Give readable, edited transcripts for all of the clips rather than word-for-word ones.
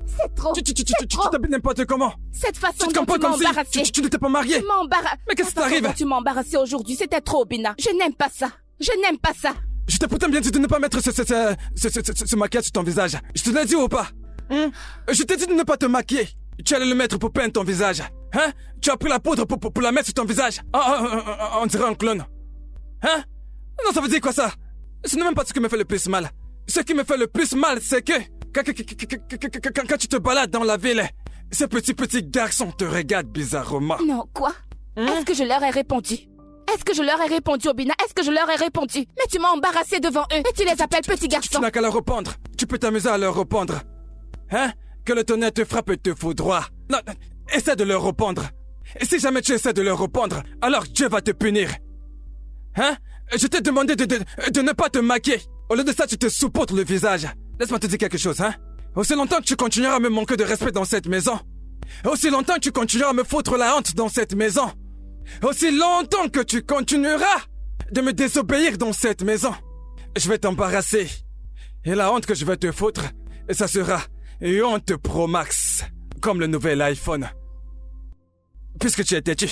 C'est trop. Tu t'habilles n'importe comment. Cette façon Tu te dont comportes tu comme m'embarrassais. si tu n'étais pas marié. Tu m'embarrasses. Mais qu'est-ce qui La façon t'arrive? dont tu m'embarrassais aujourd'hui, c'était trop, Bina. Je n'aime pas ça. Je n'aime pas ça. Je t'ai pourtant bien dit de ne pas mettre ce maquillage sur ton visage. Je te l'ai dit ou pas? Je t'ai dit de ne pas te maquiller. Tu allais le mettre pour peindre ton visage. Hein? Tu as pris la poudre pour la mettre sur ton visage. On dirait un clone. Hein? Non, ça veut dire quoi ça? Ce n'est même pas ce qui me fait le plus mal. Ce qui me fait le plus mal, c'est que quand tu te balades dans la ville, ces petits garçons te regardent bizarrement. Non, quoi? Est-ce que je leur ai répondu? Est-ce que je leur ai répondu, Obina? Est-ce que je leur ai répondu? Mais tu m'as embarrassé devant eux et tu les appelles petits garçons. Tu n'as qu'à leur répondre. Tu peux t'amuser à leur répondre. Hein? Que le tonnerre te frappe et te foudroie. Non, essaie de leur répondre. Et si jamais tu essaies de leur répondre, alors Dieu va te punir. Hein? Je t'ai demandé de ne pas te maquiller. Au lieu de ça, tu te saupoudres le visage. Laisse-moi te dire quelque chose, hein? Aussi longtemps que tu continueras à me manquer de respect dans cette maison, aussi longtemps que tu continueras à me foutre la honte dans cette maison, aussi longtemps que tu continueras de me désobéir dans cette maison, je vais t'embarrasser. Et la honte que je vais te foutre, ça sera une honte Pro Max, comme le nouvel iPhone. Puisque tu es têtu,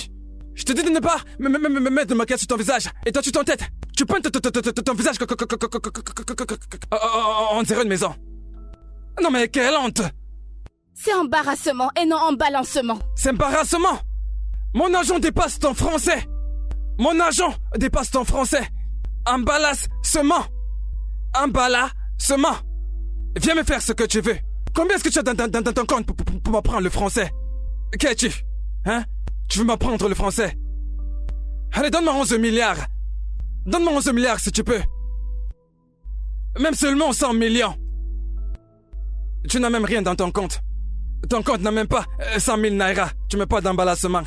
je te dis de ne pas me mettre de maquillage sur ton visage. Et toi, tu t'entêtes. Tu peins ton visage on dirait une maison. Non mais quelle honte! C'est embarrassement et non embalancement. C'est embarrassement! Mon agent dépasse ton français! Mon agent dépasse ton français! Emballassement! Emballassement! Viens me faire ce que tu veux. Combien est-ce que tu as dans ton compte pour m'apprendre le français? Qu'es-tu? Hein? Tu veux m'apprendre le français? Allez, donne-moi 11 milliards! Donne-moi 11 milliards si tu peux! Même seulement 100 millions! Tu n'as même rien dans ton compte. Ton compte n'a même pas 100 000 naira. Tu mets pas d'emballassement.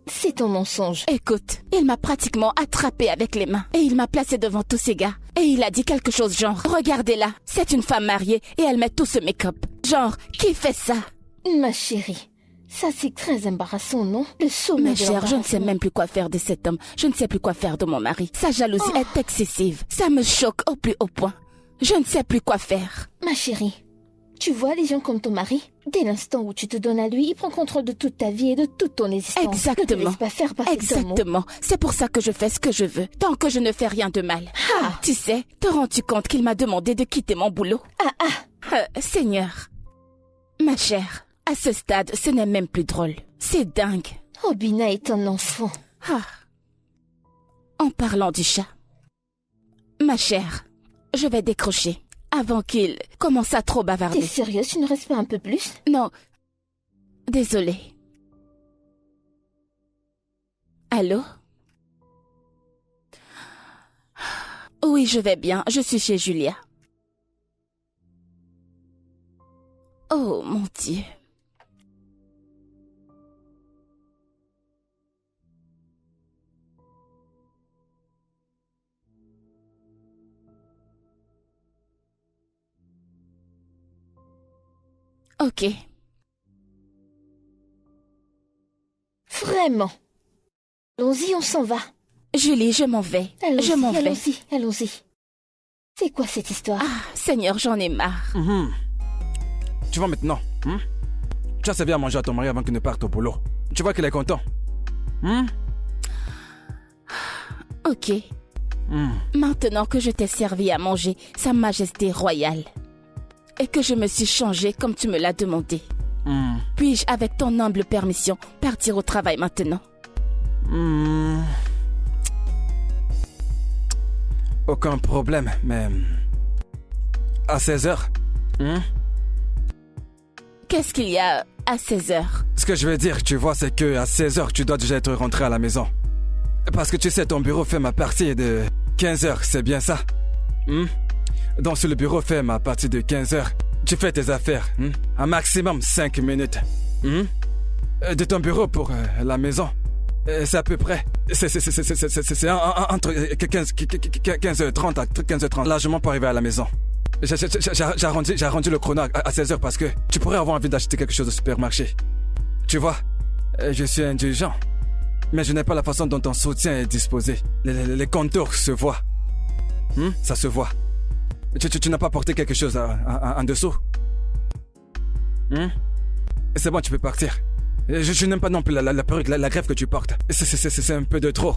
C'est ton mensonge. Écoute, il m'a pratiquement attrapé avec les mains. Et il m'a placé devant tous ces gars. Et il a dit quelque chose genre, regardez-la, c'est une femme mariée et elle met tout ce make-up. Genre, qui fait ça? Ma chérie, ça c'est très embarrassant, non? Le sommet Mais de chère, je ne sais l'embarrassement. même plus quoi faire de cet homme. Je ne sais plus quoi faire de mon mari. Sa jalousie est excessive. Ça me choque au plus haut point. Je ne sais plus quoi faire. Ma chérie, tu vois les gens comme ton mari? Dès l'instant où tu te donnes à lui, il prend contrôle de toute ta vie et de toute ton existence. Ne te Exactement. laisse pas faire par cet homme. Exactement. C'est pour ça que je fais ce que je veux, tant que je ne fais rien de mal. Tu sais, te rends-tu compte qu'il m'a demandé de quitter mon boulot? Seigneur. Ma chère, à ce stade, ce n'est même plus drôle. C'est dingue. Obina est un enfant. En parlant du chat. Ma chère, je vais décrocher avant qu'il commence à trop bavarder. T'es sérieuse, tu ne restes pas un peu plus? Non. Désolée. Allô? Oui, je vais bien. Je suis chez Julia. Oh, mon Dieu. Ok. Vraiment. Allons-y, on s'en va. Julie, je m'en vais. Je m'en vais. Allons-y. C'est quoi cette histoire? Seigneur, j'en ai marre. Tu vois maintenant, tu as servi à manger à ton mari avant qu'il ne parte au boulot. Tu vois qu'il est content. Ok. Maintenant que je t'ai servi à manger, Sa Majesté royale, et que je me suis changée comme tu me l'as demandé, puis-je, avec ton humble permission, partir au travail maintenant? Aucun problème, mais... À 16h. Qu'est-ce qu'il y a à 16h? Ce que je veux dire, tu vois, c'est que à 16h, tu dois déjà être rentré à la maison. Parce que tu sais, ton bureau ferme à partir de 15h, c'est bien ça? Donc si le bureau ferme à partir de 15h, tu fais tes affaires, un maximum 5 minutes. De ton bureau pour la maison, c'est à peu près... C'est entre 15h30 à 15h30, largement pour arriver à la maison. J'ai arrondi le chrono à 16h parce que tu pourrais avoir envie d'acheter quelque chose au supermarché. Tu vois, je suis indulgent, mais je n'ai pas la façon dont ton soutien est disposé. Les contours se voient. Ça se voit. Tu n'as pas porté quelque chose en dessous? C'est bon, tu peux partir. Je n'aime pas non plus la perruque, la greffe que tu portes. C'est un peu de trop.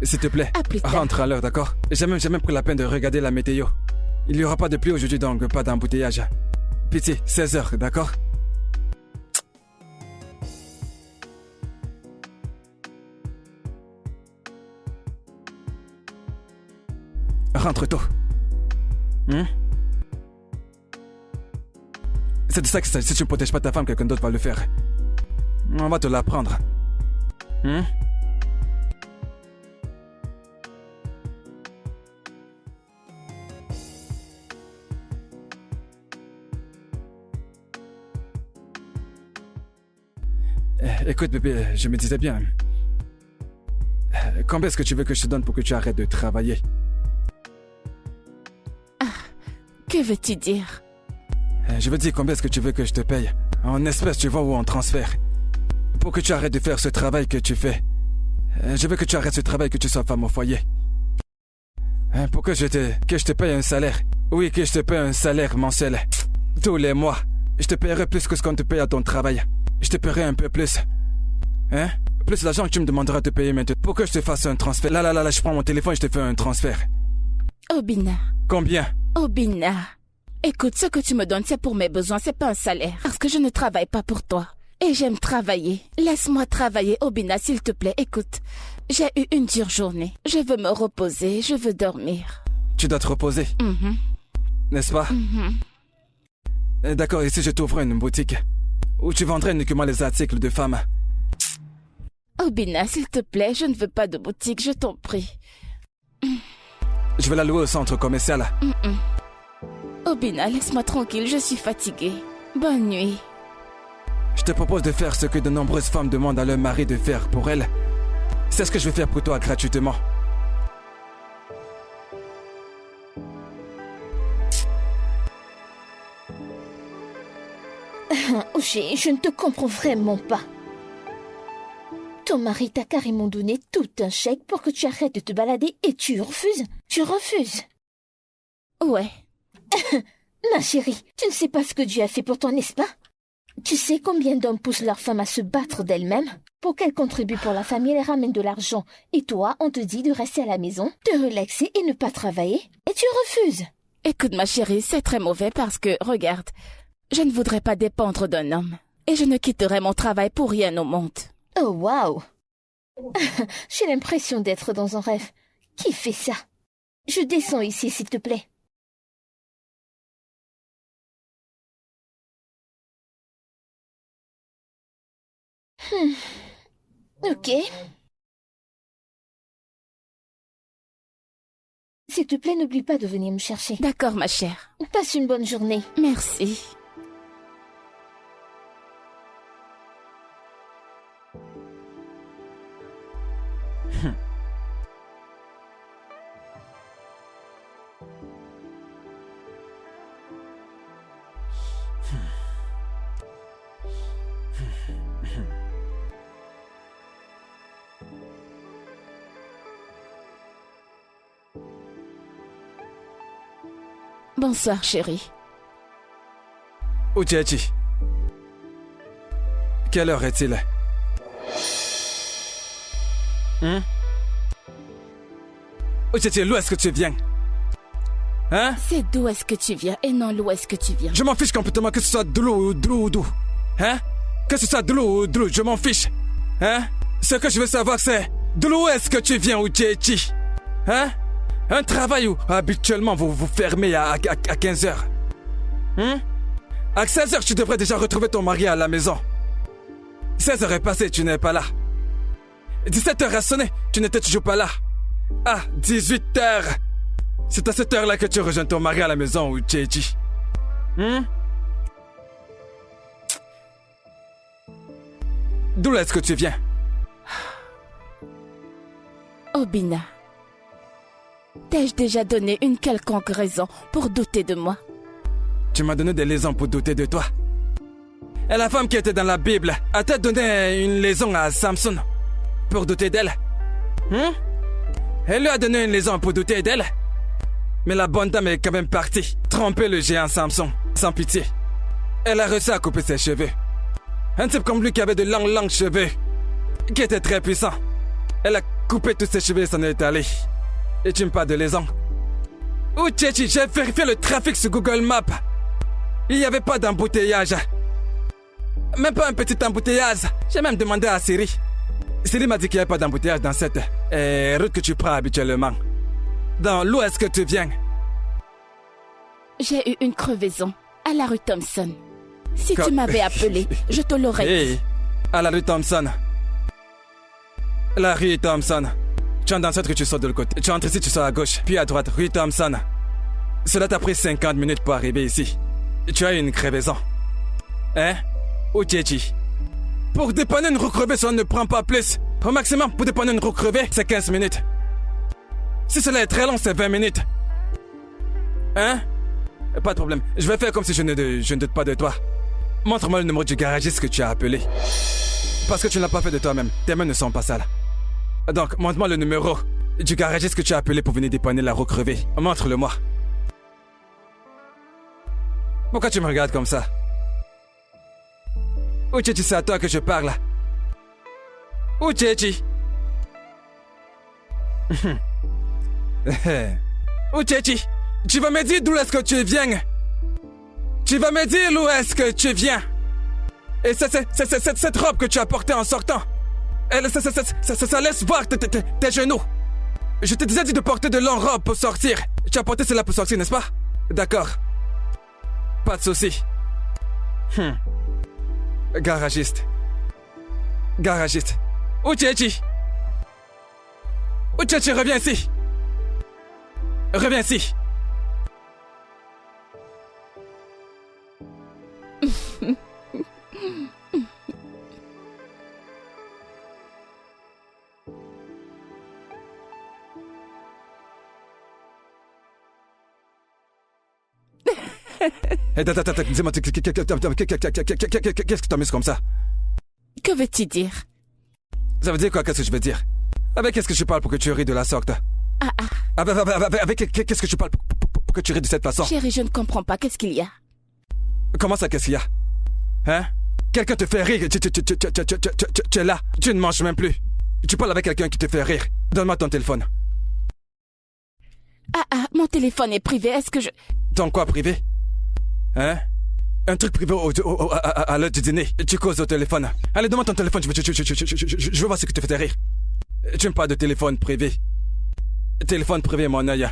S'il te plaît, rentre à l'heure, d'accord? J'ai même pris la peine de regarder la météo. Il n'y aura pas de pluie aujourd'hui, donc pas d'embouteillage. Pitié, 16h, d'accord? Rentre tôt. C'est de ça que si tu ne protèges pas ta femme, quelqu'un d'autre va le faire. On va te l'apprendre. Écoute, bébé, je me disais bien. Combien est-ce que tu veux que je te donne pour que tu arrêtes de travailler? Que veux-tu dire? Je veux dire, combien est-ce que tu veux que je te paye? En espèces, tu vois, ou en transfert? Pour que tu arrêtes de faire ce travail que tu fais. Je veux que tu arrêtes ce travail, que tu sois femme au foyer. Pour que je te paye un salaire. Oui, que je te paye un salaire mensuel. Tous les mois. Je te paierai plus que ce qu'on te paye à ton travail. Je te paierai un peu plus. Plus l'argent que tu me demanderas de payer maintenant. Pour que je te fasse un transfert. Là, je prends mon téléphone et je te fais un transfert. Obina. Combien? Obina. Écoute, ce que tu me donnes, c'est pour mes besoins, c'est pas un salaire. Parce que je ne travaille pas pour toi. Et j'aime travailler. Laisse-moi travailler, Obina, s'il te plaît. Écoute, j'ai eu une dure journée. Je veux me reposer, je veux dormir. Tu dois te reposer. N'est-ce pas? D'accord, ici je t'ouvre une boutique où tu vendrais uniquement les articles de femmes. Obina, s'il te plaît, je ne veux pas de boutique, je t'en prie. Je vais la louer au centre commercial. Obina, laisse-moi tranquille, je suis fatiguée. Bonne nuit. Je te propose de faire ce que de nombreuses femmes demandent à leur mari de faire pour elles. C'est ce que je vais faire pour toi gratuitement. Oshé, je ne te comprends vraiment pas. Ton mari t'a carrément donné tout un chèque pour que tu arrêtes de te balader et tu refuses? Tu refuses? Ouais. Ma chérie, tu ne sais pas ce que Dieu a fait pour toi, n'est-ce pas? Tu sais combien d'hommes poussent leur femme à se battre d'elle-même pour qu'elle contribue pour la famille et les ramène de l'argent. Et toi, on te dit de rester à la maison, de relaxer et ne pas travailler. Et tu refuses. Écoute ma chérie, c'est très mauvais parce que, regarde, je ne voudrais pas dépendre d'un homme. Et je ne quitterai mon travail pour rien au monde. Oh, waouh. J'ai l'impression d'être dans un rêve. Qui fait ça? Je descends ici, s'il te plaît. Ok. S'il te plaît, n'oublie pas de venir me chercher. D'accord, ma chère. Passe une bonne journée. Merci. Bonsoir, chérie. Uchechi. Quelle heure est-il? Uchechi, d'où est-ce que tu viens? Hein? C'est d'où est-ce que tu viens et non d'où est-ce que tu viens. Je m'en fiche complètement que ce soit d'où ou d'où. Hein? Que ce soit d'où ou d'où, je m'en fiche. Hein? Ce que je veux savoir, c'est d'où est-ce que tu viens, Uchechi? Hein? Un travail où habituellement vous vous fermez à 15h. À 16h, tu devrais déjà retrouver ton mari à la maison. 16h est passé, tu n'es pas là. 17h a sonné, tu n'étais toujours pas là. Ah, 18h. C'est à cette heure-là que tu rejoins ton mari à la maison, ou Tchéchi. D'où est-ce que tu viens? Obina. T'ai-je déjà donné une quelconque raison pour douter de moi? Tu m'as donné des raisons pour douter de toi. Et la femme qui était dans la Bible a-t-elle donné une raison à Samson pour douter d'elle? Elle lui a donné une liaison pour douter d'elle. Mais la bonne dame est quand même partie, tromper le géant Samson, sans pitié. Elle a réussi à couper ses cheveux. Un type comme lui qui avait de longs cheveux, qui était très puissant. Elle a coupé tous ses cheveux et s'en est allée. Et tu me parles de liaison. Oh Tchétchi, j'ai vérifié le trafic sur Google Maps. Il n'y avait pas d'embouteillage. Même pas un petit embouteillage. J'ai même demandé à Siri. Siri m'a dit qu'il n'y avait pas d'embouteillage dans cette route que tu prends habituellement. Dans l'où est-ce que tu viens? J'ai eu une crevaison à la rue Thompson. Si tu m'avais appelé, je te l'aurais dit. Hey, à la rue Thompson. La rue Thompson. Tu entres dans cette rue, tu sors de l'autre côté. Tu entres ici, tu sors à gauche, puis à droite, rue Thompson. Cela t'a pris 50 minutes pour arriver ici. Tu as eu une crevaison. Hein? Ou Tchétchi? Pour dépanner une roue crevée, ça ne prend pas plus. Au maximum, pour dépanner une roue crevée, c'est 15 minutes. Si cela est très long, c'est 20 minutes. Hein? Pas de problème. Je vais faire comme si je ne doute pas de toi. Montre-moi le numéro du garagiste que tu as appelé. Parce que tu ne l'as pas fait de toi-même. Tes mains ne sont pas sales. Donc, montre-moi le numéro du garagiste que tu as appelé pour venir dépanner la roue crevée. Montre-le-moi. Pourquoi tu me regardes comme ça? Ou Tchétchi, c'est à toi que je parle. Ou Tchétchi? Ou Tchétchi, tu vas me dire d'où est-ce que tu viens? Tu vas me dire d'où est-ce que tu viens? Et cette robe que tu as portée en sortant, ça laisse voir tes genoux. Je te disais de porter de longues robes pour sortir. Tu as porté cela pour sortir, n'est-ce pas? D'accord. Pas de souci. Garagiste. Où Tchétchi? Où Tchétchi, reviens ici. Reviens ici. Attends, dis-moi, qu'est-ce que tu m'amuses comme ça? Que veux-tu dire? Ça veut dire quoi, qu'est-ce que je veux dire? Avec qu'est-ce que je parle pour que tu ris de la sorte? Avec qu'est-ce que tu parles pour que tu ris de cette façon? Chérie, je ne comprends pas, qu'est-ce qu'il y a? Comment ça, qu'est-ce qu'il y a? Hein? Quelqu'un te fait rire, tu es là, tu ne manges même plus. Tu parles avec quelqu'un qui te fait rire. Donne-moi ton téléphone. Mon téléphone est privé, est-ce que je... Ton quoi privé? Hein? Un truc privé à l'heure du dîner. Tu causes au téléphone. Allez, donne-moi ton téléphone, je veux voir ce que te fait rire. Tu me parles de téléphone privé. Téléphone privé, mon œil.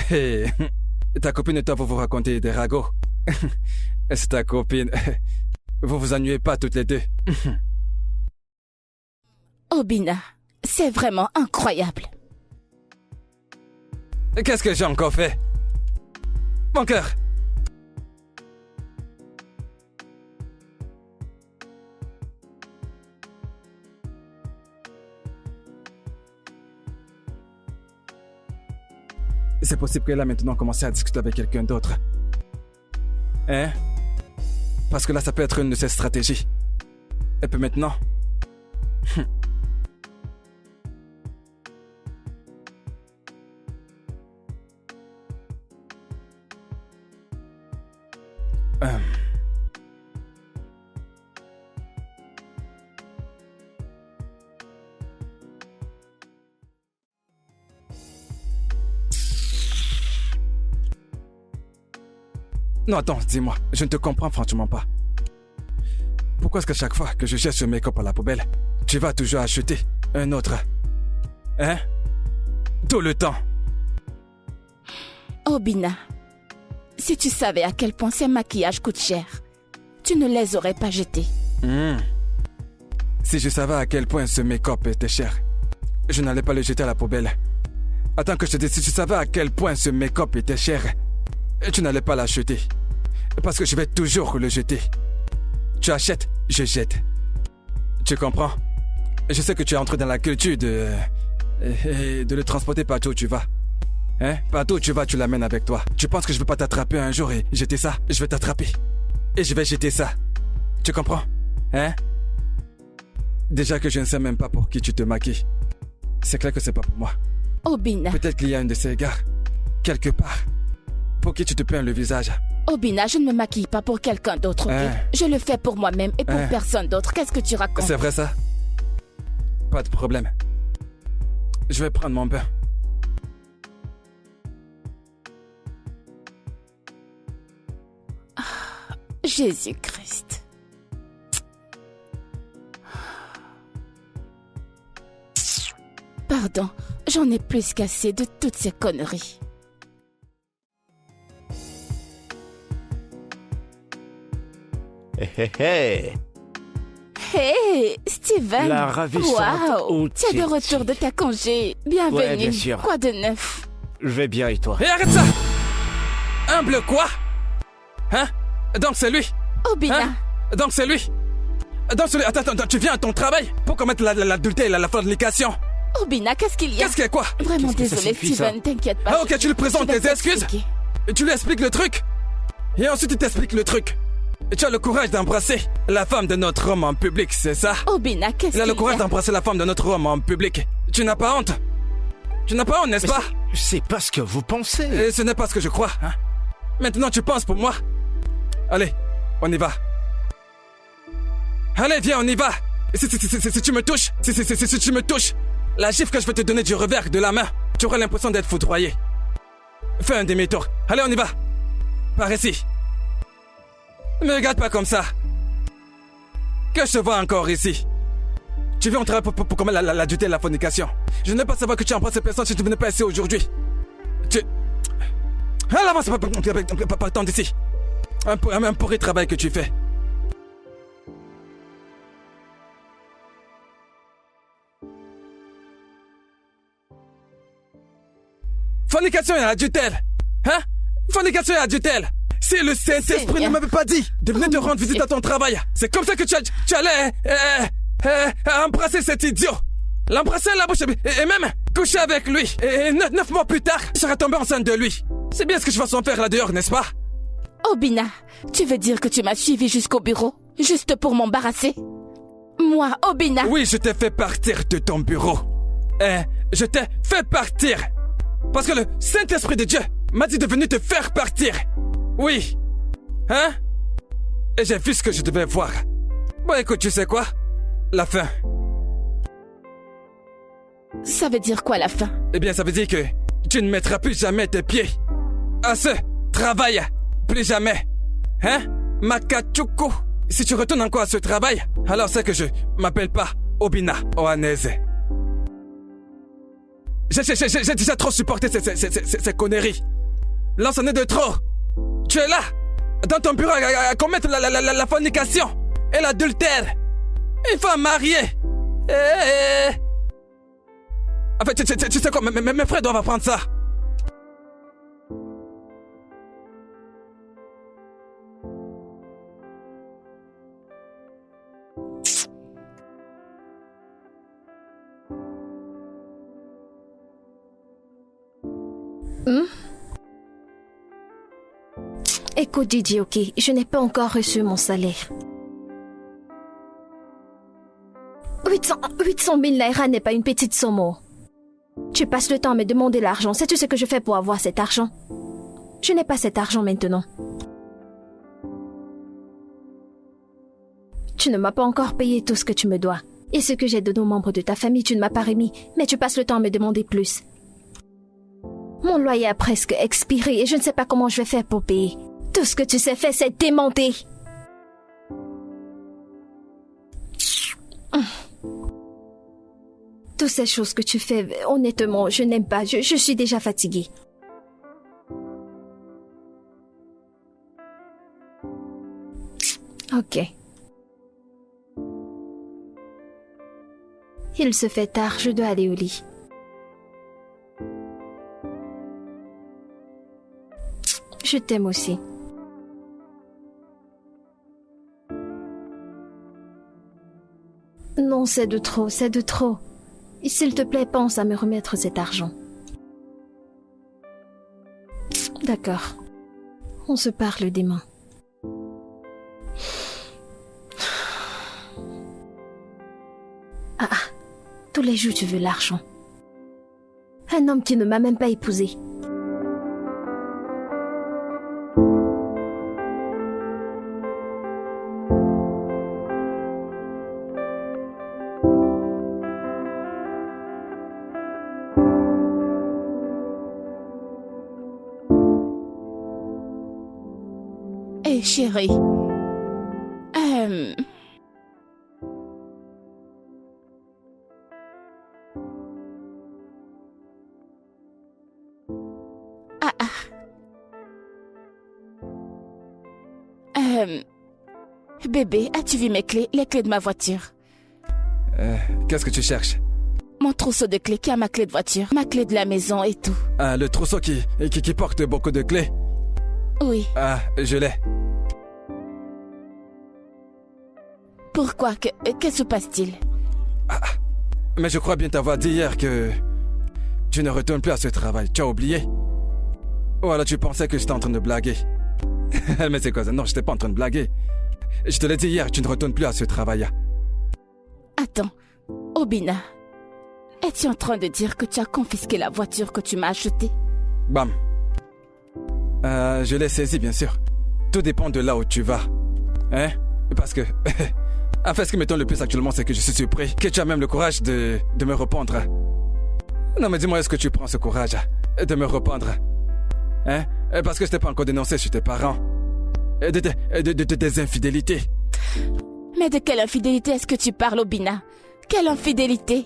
Hey, ta copine et toi, vous vous racontez des ragots. C'est ta copine. Vous vous ennuyez pas toutes les deux. Obina, c'est vraiment incroyable. Qu'est-ce que j'ai encore fait? Mon cœur. C'est possible qu'elle a maintenant commencé à discuter avec quelqu'un d'autre. Hein? Parce que là, ça peut être une de ses stratégies. Et puis maintenant... Non, attends, dis-moi, je ne te comprends franchement pas. Pourquoi est-ce qu'à chaque fois que je jette ce make-up à la poubelle, tu vas toujours acheter un autre? Hein? Tout le temps. Obina, si tu savais à quel point ces maquillages coûtent cher, tu ne les aurais pas jetés. Si je savais à quel point ce make-up était cher, je n'allais pas le jeter à la poubelle. Attends que je te dise, si tu savais à quel point ce make-up était cher, tu n'allais pas l'acheter. Parce que je vais toujours le jeter. Tu achètes, je jette. Tu comprends? Je sais que tu es entré dans la culture de le transporter partout où tu vas. Hein? Partout où tu vas, tu l'amènes avec toi. Tu penses que je ne vais pas t'attraper un jour et jeter ça? Je vais t'attraper. Et je vais jeter ça. Tu comprends? Hein? Déjà que je ne sais même pas pour qui tu te maquilles. C'est clair que c'est pas pour moi. Obina. Peut-être qu'il y a un de ces gars, quelque part, pour qui tu te peins le visage. Obina, je ne me maquille pas pour quelqu'un d'autre, ok? Je le fais pour moi-même et pour personne d'autre. Qu'est-ce que tu racontes? C'est vrai ça? Pas de problème. Je vais prendre mon bain. Jésus-Christ. Pardon, j'en ai plus qu'assez de toutes ces conneries. Hey, Steven. La ravissante. Waouh, tu es de retour de ta congé. Bienvenue. Ouais, bien sûr. Quoi de neuf? Je vais bien et toi? Et arrête ça! Humble quoi? Hein? Donc c'est lui? Obina. Hein? Donc c'est lui? Donc c'est lui. Attends, tu viens à ton travail pour commettre l'adultère et la fornication. Obina, qu'est-ce qu'il y a? Qu'est-ce qu'il y a quoi? Vraiment Qu'est-ce que ça désolé, signifie, Steven, t'inquiète pas. Ah ok, tu lui présentes Je vais tes excuses? t'expliquer. Tu lui expliques le truc? Et ensuite il t'explique le truc. Et tu as le courage d'embrasser la femme de notre homme en public, c'est ça? Obina, qu'est-ce qu'il y Il a? a le courage d'embrasser la femme de notre homme en public. Tu n'as pas honte? Tu n'as pas honte, n'est-ce pas? C'est pas ce que vous pensez. Et ce n'est pas ce que je crois, hein? Maintenant tu penses pour moi? Allez, on y va. Allez, viens, on y va. Si tu me touches, si tu me touches, la gifle que je vais te donner du revers de la main, tu auras l'impression d'être foudroyé. Fais un demi-tour. Allez, on y va. Par ici. Ne me regarde pas comme ça. Que je te vois encore ici. Tu viens au travail pour commettre l'adultère et la fornication. Je ne veux pas savoir que tu embrasses ces personnes si tu ne venais pas ici aujourd'hui. Allez, avance, pas tant d'ici. Un pourri travail que tu fais. Fornication et adultère. Hein? Fornication et adultère. Si le Saint-Esprit ne m'avait pas dit de venir te rendre visite à ton travail, c'est comme ça que tu allais embrasser cet idiot. L'embrasser à la bouche et même coucher avec lui. Et 9 mois plus tard, tu seras tombé enceinte de lui. C'est bien ce que je vais s'en faire là dehors, n'est-ce pas? Obina, tu veux dire que tu m'as suivi jusqu'au bureau, juste pour m'embarrasser? Moi, Obina. Oui, je t'ai fait partir de ton bureau. Je t'ai fait partir. Parce que le Saint-Esprit de Dieu m'a dit de venir te faire partir. Oui. Hein? Et j'ai vu ce que je devais voir. Bon, écoute, tu sais quoi? La fin. Ça veut dire quoi, la fin? Eh bien, ça veut dire que tu ne mettras plus jamais tes pieds à ce travail. Plus jamais. Hein? Makachuku. Si tu retournes encore à ce travail, alors c'est que je m'appelle pas Obina Ohaneze. J'ai déjà trop supporté ces conneries. Là, c'en est de trop. Tu es là, dans ton bureau, à commettre la fornication et l'adultère. Une femme mariée. En fait, tu sais quoi, mes frères doivent apprendre ça. Écoute, Didi, ok, je n'ai pas encore reçu mon salaire. 800 000 naira n'est pas une petite somme. Tu passes le temps à me demander l'argent. Sais-tu ce que je fais pour avoir cet argent? Je n'ai pas cet argent maintenant. Tu ne m'as pas encore payé tout ce que tu me dois. Et ce que j'ai donné aux membres de ta famille, tu ne m'as pas remis. Mais tu passes le temps à me demander plus. Mon loyer a presque expiré et je ne sais pas comment je vais faire pour payer. Tout ce que tu sais faire, c'est démonter. Toutes ces choses que tu fais, honnêtement, je n'aime pas. Je suis déjà fatiguée. Ok. Il se fait tard, je dois aller au lit. Je t'aime aussi. Non, c'est de trop, c'est de trop. Et s'il te plaît, pense à me remettre cet argent. D'accord. On se parle demain. Ah, tous les jours tu veux l'argent. Un homme qui ne m'a même pas épousée. Hé, chérie. Bébé, as-tu vu mes clés? Les clés de ma voiture. Qu'est-ce que tu cherches? Mon trousseau de clés qui a ma clé de voiture, ma clé de la maison et tout. Ah, le trousseau qui porte beaucoup de clés? Oui. Ah, je l'ai. Pourquoi? Que se passe-t-il? Mais je crois bien t'avoir dit hier que tu ne retournes plus à ce travail. Tu as oublié? Ou alors tu pensais que j'étais en train de blaguer? Mais c'est quoi ça? Non, je n'étais pas en train de blaguer. Je te l'ai dit hier, tu ne retournes plus à ce travail. Attends, Obina, es-tu en train de dire que tu as confisqué la voiture que tu m'as achetée? Bam. Je l'ai saisie, bien sûr. Tout dépend de là où tu vas. Hein? Parce que... En fait, ce qui m'étonne le plus actuellement, c'est que je suis surpris que tu as même le courage de me répondre. Non, mais dis-moi, est-ce que tu prends ce courage de me répondre? Hein? Parce que je t'ai pas encore dénoncé chez tes parents. Des infidélités. Mais de quelle infidélité est-ce que tu parles, Obina? Quelle infidélité?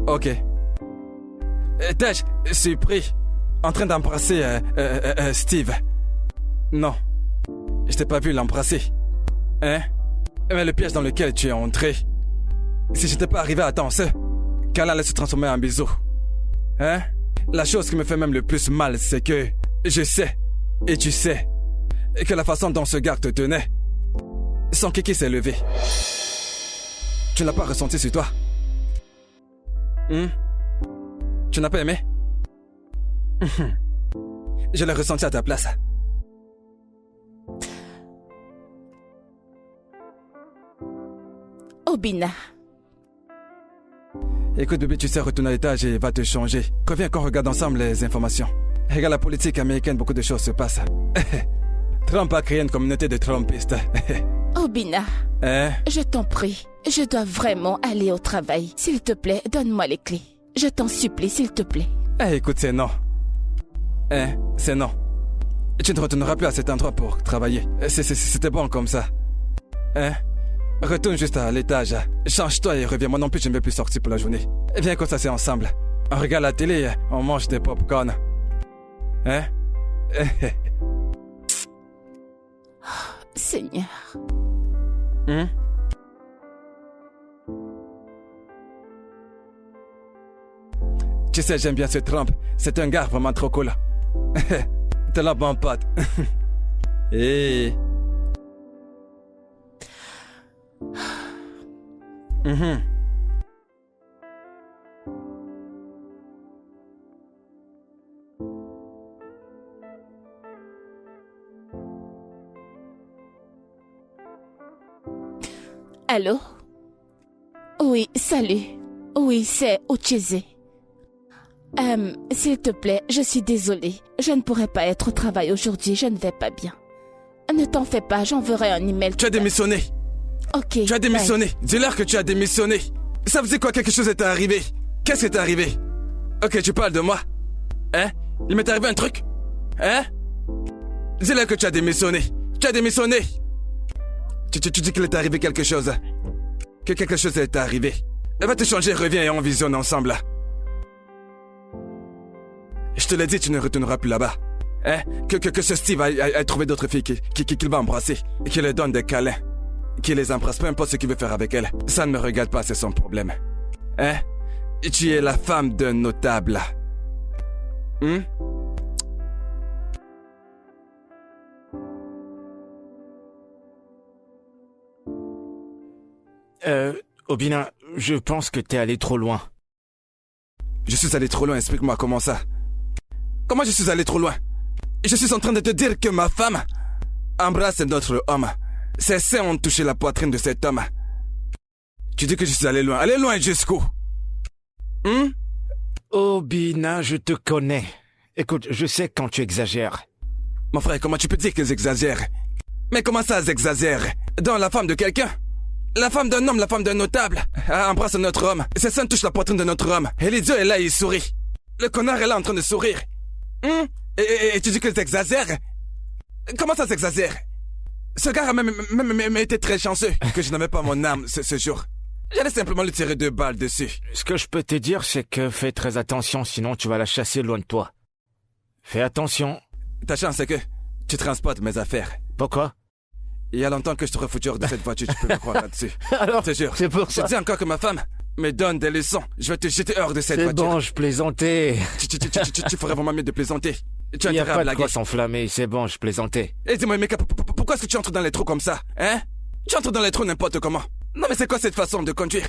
Ok. T'ai-je surpris en train d'embrasser Steve? Non. Je t'ai pas vu l'embrasser. Hein? Mais le piège dans lequel tu es entré, si j'étais pas arrivé à temps, ce qu'elle allait se transformer en bisou. Hein? La chose qui me fait même le plus mal, c'est que je sais, et tu sais, que la façon dont ce gars te tenait, son kiki s'est levé. Tu n'as pas ressenti sur toi? Tu n'as pas aimé? Je l'ai ressenti à ta place. Obina. Écoute bébé, tu sais, retourner à l'étage et va te changer. Reviens qu'on regarde ensemble les informations. Regarde la politique américaine, beaucoup de choses se passent. Trump a créé une communauté de Trumpistes. Obina, je t'en prie, je dois vraiment aller au travail. S'il te plaît, donne-moi les clés. Je t'en supplie, s'il te plaît. Écoute, c'est non. C'est non. Tu ne retourneras plus à cet endroit pour travailler. C'était bon comme ça. Retourne juste à l'étage. Change-toi et reviens. Moi non plus, je ne vais plus sortir pour la journée. Viens qu'on s'assied ensemble. On regarde la télé, on mange des pop-corn. Seigneur. Tu sais, j'aime bien ce Trump. C'est un gars vraiment trop cool. T'es là, bon pote. Allô? Oui, salut. Oui, c'est Ucheze. S'il te plaît, je suis désolée. Je ne pourrai pas être au travail aujourd'hui, je ne vais pas bien. Ne t'en fais pas, j'enverrai un email. Tu as démissionné. Ok. Tu as démissionné. Dis-leur que tu as démissionné. Ça faisait quoi, quelque chose est arrivé? Qu'est-ce qui t'est arrivé? Ok, tu parles de moi. Il m'est arrivé un truc? Dis-leur que tu as démissionné. Tu as démissionné. Tu dis qu'il est arrivé quelque chose. Que quelque chose est arrivé. Va te changer, reviens et on visionne ensemble. Je te l'ai dit, tu ne retourneras plus là-bas. Que ce Steve a trouvé d'autres filles qu'il va embrasser. Et qu'il leur donne des câlins. Qu'il les embrasse, peu importe ce qu'il veut faire avec elles. Ça ne me regarde pas, c'est son problème. Tu es la femme d'un notable. Obina, je pense que t'es allé trop loin. Je suis allé trop loin, explique-moi comment ça. Comment je suis allé trop loin? Je suis en train de te dire que ma femme embrasse notre homme. Ses seins ont touché la poitrine de cet homme. Tu dis que je suis allé loin. Allé loin jusqu'où? Obina, je te connais. Écoute, je sais quand tu exagères. Mon frère, comment tu peux dire qu'ils exagèrent? Mais comment ça, ils exagèrent? Dans la femme de quelqu'un? La femme d'un homme, la femme d'un notable, embrasse notre homme. Ses seins touchent la poitrine de notre homme. Et l'idiot est là, il sourit. Le connard est là en train de sourire. Et tu dis qu'ils exagèrent? Comment ça s'exagère? Ce gars a même été très chanceux que je n'avais pas mon âme ce jour. J'allais simplement lui tirer 2 balles dessus. Ce que je peux te dire, c'est que fais très attention, sinon tu vas la chasser loin de toi. Fais attention. Ta chance, c'est que tu transportes mes affaires. Pourquoi? Il y a longtemps que je te refoutu hors de cette voiture, tu peux me croire là-dessus. Alors, je te jure. c'est pour ça. Je dis encore que ma femme me donne des leçons. Je vais te jeter hors de cette voiture. C'est bon, je plaisantais. Tu ferais vraiment mieux de plaisanter. Il n'y a pas de quoi s'enflammer, c'est bon, je plaisantais. Et dis-moi, mec, pourquoi est-ce que tu entres dans les trous comme ça, hein? Tu entres dans les trous n'importe comment. Non mais c'est quoi cette façon de conduire?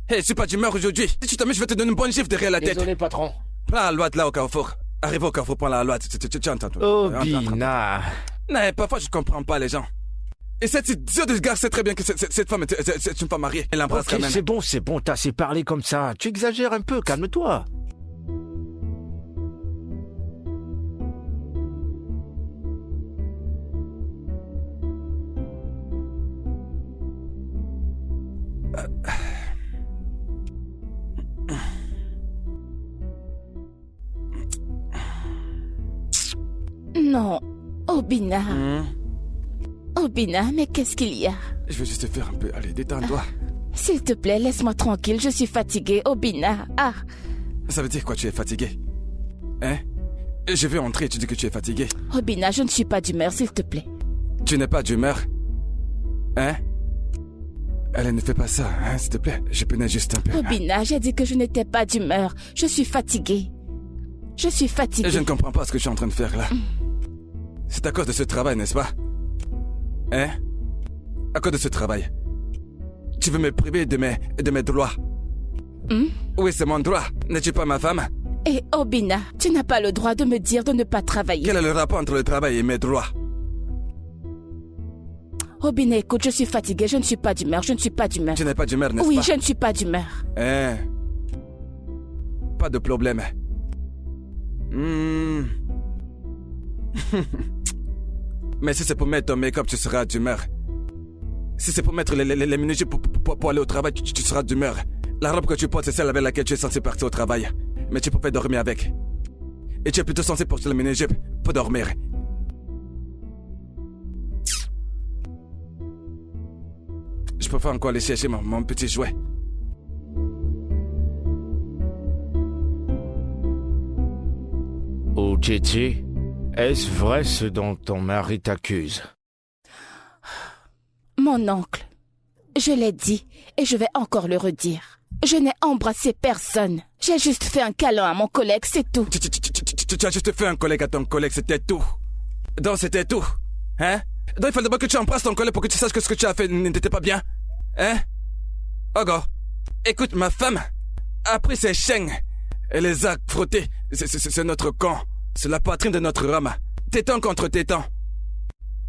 Je suis pas d'humeur aujourd'hui. Si tu t'amuses, je vais te donner une bonne gifle derrière la tête. Désolé, patron. Prends la loi là au carrefour. Arrive au carrefour, prends la loi. Tu entends toi. Obina. Non, parfois je comprends pas les gens. Et cet idiot de gars sait très bien que cette femme c'est une femme mariée. Elle l'embrasse quand même. C'est bon, t'as assez parlé comme ça. Tu exagères un peu, calme-toi. Non, Obina. Obina, mais qu'est-ce qu'il y a? Je vais juste te faire un peu. Allez, détends-toi. S'il te plaît, laisse-moi tranquille, je suis fatiguée, Obina. Ah. Ça veut dire quoi, tu es fatiguée? Hein? Je vais entrer et tu dis que tu es fatiguée. Obina, je ne suis pas d'humeur, s'il te plaît. Tu n'es pas d'humeur? Hein? Allez, ne fais pas ça, hein, s'il te plaît. Je peinais juste un peu. Obina, j'ai dit que je n'étais pas d'humeur. Je suis fatiguée. Je suis fatiguée. Je ne comprends pas ce que je suis en train de faire là. C'est à cause de ce travail, n'est-ce pas? Hein? À cause de ce travail. Tu veux me priver de mes droits? Oui, c'est mon droit. N'es-tu pas ma femme? Et Obina, tu n'as pas le droit de me dire de ne pas travailler. Quel est le rapport entre le travail et mes droits? Obina, écoute, je suis fatiguée, je ne suis pas d'humeur, je ne suis pas d'humeur. Tu n'es pas d'humeur, n'est-ce pas? Oui, je ne suis pas d'humeur. Hein? Pas de problème. Mais si c'est pour mettre ton make-up, tu seras d'humeur. Si c'est pour mettre les minijupes pour aller au travail, tu seras d'humeur. La robe que tu portes, c'est celle avec laquelle tu es censé partir au travail. Mais tu peux pas dormir avec. Et tu es plutôt censé porter le mini-jupe pour dormir. Je préfère encore aller chercher mon petit jouet. Oh, Tchétché, est-ce vrai ce dont ton mari t'accuse? Mon oncle, je l'ai dit et je vais encore le redire. Je n'ai embrassé personne. J'ai juste fait un câlin à mon collègue, c'est tout. Tu as juste fait un collègue à ton collègue, c'était tout. Donc c'était tout. Hein? Donc il fallait d'abord que tu embrasses ton collègue pour que tu saches que ce que tu as fait n'était pas bien. Hein? Ogo, écoute, ma femme a pris ses chaînes et les a frottées. C'est notre camp. C'est la poitrine de notre homme. Téton contre téton.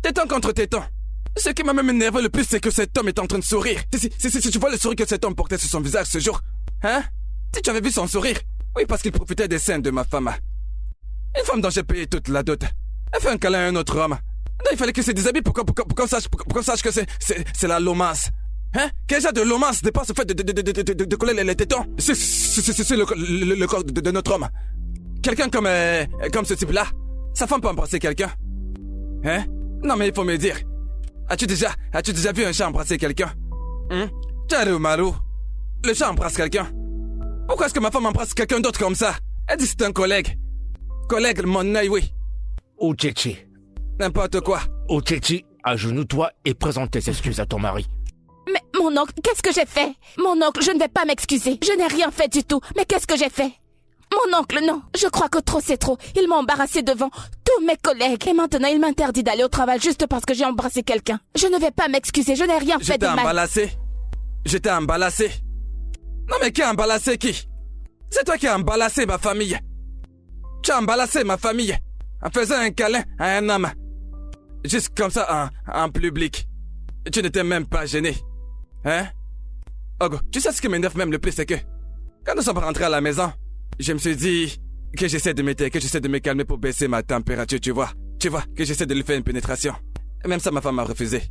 Téton contre téton. Ce qui m'a même énervé le plus, c'est que cet homme est en train de sourire. Si tu vois le sourire que cet homme portait sur son visage ce jour, hein? Si tu avais vu son sourire, oui, parce qu'il profitait des seins de ma femme. Une femme dont j'ai payé toute la dot. Elle fait un câlin à un autre homme. Donc il fallait qu'il se déshabille pour qu'on sache que c'est la lomance. Hein? Quel genre de lomance dépasse le fait de coller les tétons? C'est le corps de notre homme. Quelqu'un comme ce type-là, sa femme peut embrasser quelqu'un. Hein? Non mais il faut me dire. As-tu déjà vu un chat embrasser quelqu'un? Maru, le chat embrasse quelqu'un. Pourquoi est-ce que ma femme embrasse quelqu'un d'autre comme ça? Elle dit c'est un collègue. Collègue, mon œil, oui. Oh, Tchétché. N'importe quoi. Oh, Tchétché, agenouille-toi et présente tes excuses à ton mari. Mais mon oncle, qu'est-ce que j'ai fait? Mon oncle, je ne vais pas m'excuser. Je n'ai rien fait du tout. Mais qu'est-ce que j'ai fait? Mon oncle, non. Je crois que trop c'est trop. Il m'a embarrassé devant tous mes collègues. Et maintenant, il m'interdit d'aller au travail juste parce que j'ai embrassé quelqu'un. Je ne vais pas m'excuser. Je n'ai rien fait de mal. J'étais embarrassé. Non mais qui a embarrassé qui? C'est toi qui as embarrassé ma famille. Tu as embarrassé ma famille en faisant un câlin à un homme. Juste comme ça en public. Tu n'étais même pas gêné. Hein? Ogo, tu sais ce qui m'énerve même le plus, c'est que quand nous sommes rentrés à la maison, je me suis dit que j'essaie de m'éteindre, que j'essaie de me calmer pour baisser ma température, tu vois. Tu vois, que j'essaie de lui faire une pénétration. Et même ça, ma femme m'a refusé.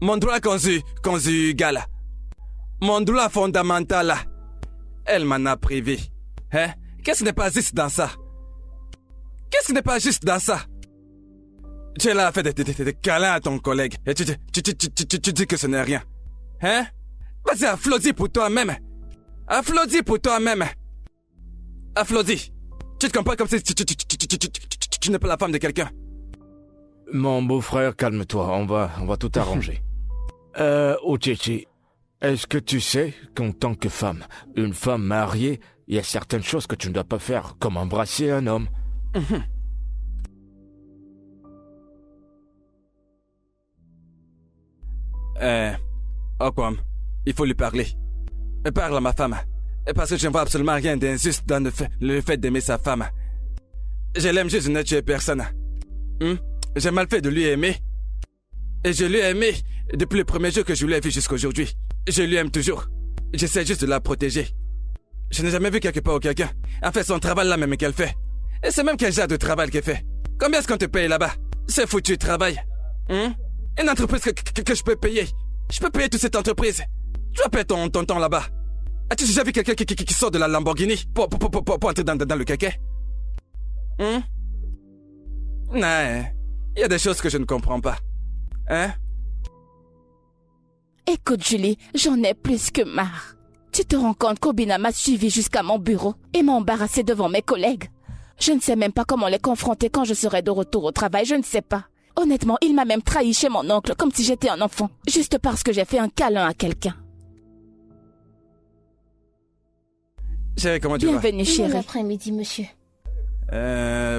Mon droit conjugal, mon droit fondamental, elle m'en a privé. Hein? Qu'est-ce qui n'est pas juste dans ça? Qu'est-ce qui n'est pas juste dans ça? Tu es là à faire des câlins à ton collègue et tu dis que ce n'est rien. Hein? Vas-y, applaudis pour toi-même. Applaudis pour toi-même. Applaudis. Tu te comprends comme si tu n'es pas la femme de quelqu'un. Mon beau-frère, calme-toi, on va tout arranger. Ochichi, est-ce que tu sais qu'en tant que femme, une femme mariée, il y a certaines choses que tu ne dois pas faire, comme embrasser un homme? Okwam, il faut lui parler. Parle à ma femme. Parce que je ne vois absolument rien d'injuste dans le fait d'aimer sa femme. Je l'aime juste, je n'ai tué personne. J'ai mal fait de lui aimer. Et je lui ai aimé depuis le premier jour que je l'ai vu jusqu'à aujourd'hui. Je lui aime toujours. J'essaie juste de la protéger. Je n'ai jamais vu quelque part ou quelqu'un en fait son travail là même qu'elle fait. Et c'est même quel genre de travail qu'elle fait. Combien est-ce qu'on te paye là-bas? C'est foutu travail. Une entreprise que je peux payer. Je peux payer toute cette entreprise. Tu vas payer ton temps là-bas. As-tu déjà vu quelqu'un qui sort de la Lamborghini pour entrer dans le caquet? Non, il y a des choses que je ne comprends pas. Hein? Écoute, Julie, j'en ai plus que marre. Tu te rends compte qu'Obina m'a suivi jusqu'à mon bureau et m'a embarrassé devant mes collègues? Je ne sais même pas comment les confronter quand je serai de retour au travail, je ne sais pas. Honnêtement, il m'a même trahi chez mon oncle comme si j'étais un enfant, juste parce que j'ai fait un câlin à quelqu'un. Chérie, comment tu vas? Bienvenue, chérie. Bon après-midi, monsieur.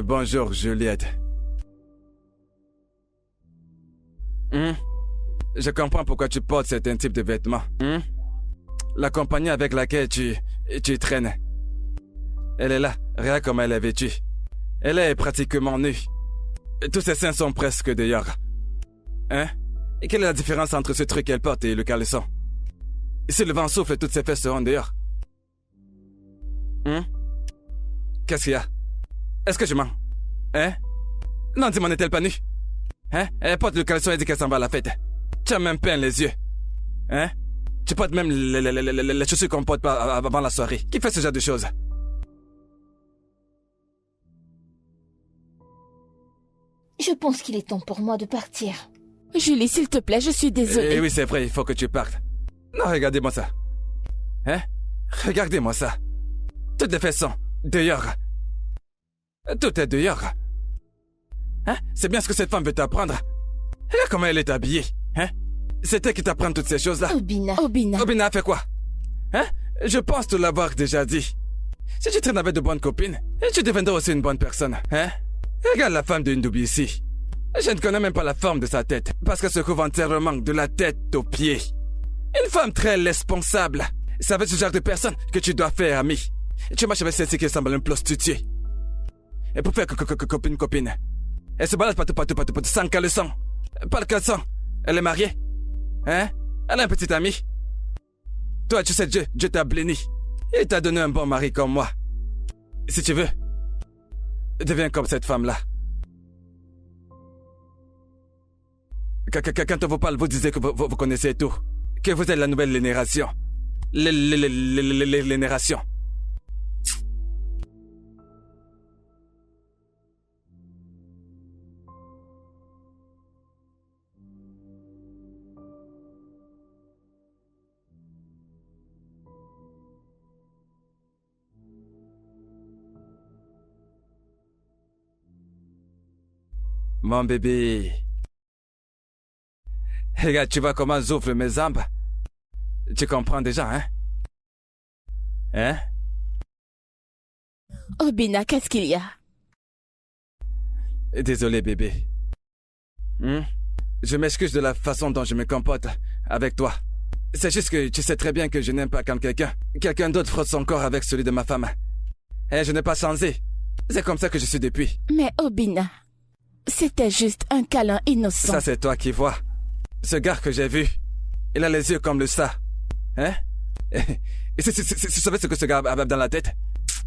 Bonjour, Juliette. Je comprends pourquoi tu portes certains types de vêtements. La compagnie avec laquelle tu traînes. Elle est là, regarde comment elle est vêtue. Elle est pratiquement nue. Tous ses seins sont presque dehors. Hein? Et quelle est la différence entre ce truc qu'elle porte et le caleçon? Si le vent souffle, toutes ses fesses seront dehors. Qu'est-ce qu'il y a? Est-ce que je mens? Hein? Non, dis-moi, n'est-elle pas nue? Hein? Elle porte le caleçon et dit qu'elle s'en va à la fête. Tu as même peint les yeux. Hein? Tu portes même les chaussures qu'on porte pas avant la soirée. Qui fait ce genre de choses? Je pense qu'il est temps pour moi de partir. Julie, s'il te plaît, je suis désolée. Oui, c'est vrai, il faut que tu partes. Non, regardez-moi ça. Hein? Regardez-moi ça. Toutes les fesses sont dehors. Tout est dehors. Hein? C'est bien ce que cette femme veut t'apprendre. Regarde comment elle est habillée. Hein? C'est elle qui t'apprend toutes ces choses-là. Obina. Obina a fait quoi? Hein? Je pense te l'avoir déjà dit. Si tu traînes avec de bonnes copines, tu deviendras aussi une bonne personne. Hein? Regarde la femme de Ndubi ici. Je ne connais même pas la forme de sa tête, parce qu'elle se couvre entièrement de la tête aux pieds. Une femme très responsable. C'est avec ce genre de personne que tu dois faire ami. Tu marches avec celle-ci qui ressemble à une prostituée. Et pour faire copine. Elle se balade partout, sans caleçon. Pas de caleçon. Elle est mariée. Hein? Elle a un petit ami. Toi, tu sais, Dieu t'a béni. Il t'a donné un bon mari comme moi. Si tu veux, deviens comme cette femme-là. Quand on vous parle, vous disiez que vous connaissez tout. Que vous êtes la nouvelle génération. Génération. Mon bébé. Regarde, tu vois comment j'ouvre mes jambes? Tu comprends déjà, hein? Hein? Obina, qu'est-ce qu'il y a? Désolé, bébé. Je m'excuse de la façon dont je me comporte avec toi. C'est juste que tu sais très bien que je n'aime pas quand quelqu'un d'autre frotte son corps avec celui de ma femme. Et je n'ai pas changé. C'est comme ça que je suis depuis. Mais Obina, c'était juste un câlin innocent. Ça, c'est toi qui vois. Ce gars que j'ai vu, il a les yeux comme le ça. Hein? Et si tu savais ce que ce gars a dans la tête?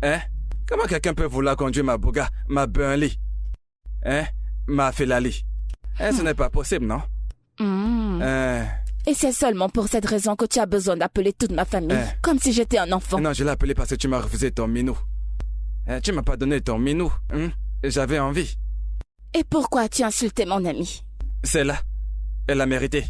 Hein? Comment quelqu'un peut vouloir conduire ma Bugatti, ma Burnley? Hein? Ma Ferrari? Hein, ce n'est pas possible, non? Et c'est seulement pour cette raison que tu as besoin d'appeler toute ma famille, comme si j'étais un enfant. Non, je l'ai appelé parce que tu m'as refusé ton minou. Tu m'as pas donné ton minou. J'avais envie. Et pourquoi as-tu insulté mon amie? Celle-là, elle l'a mérité.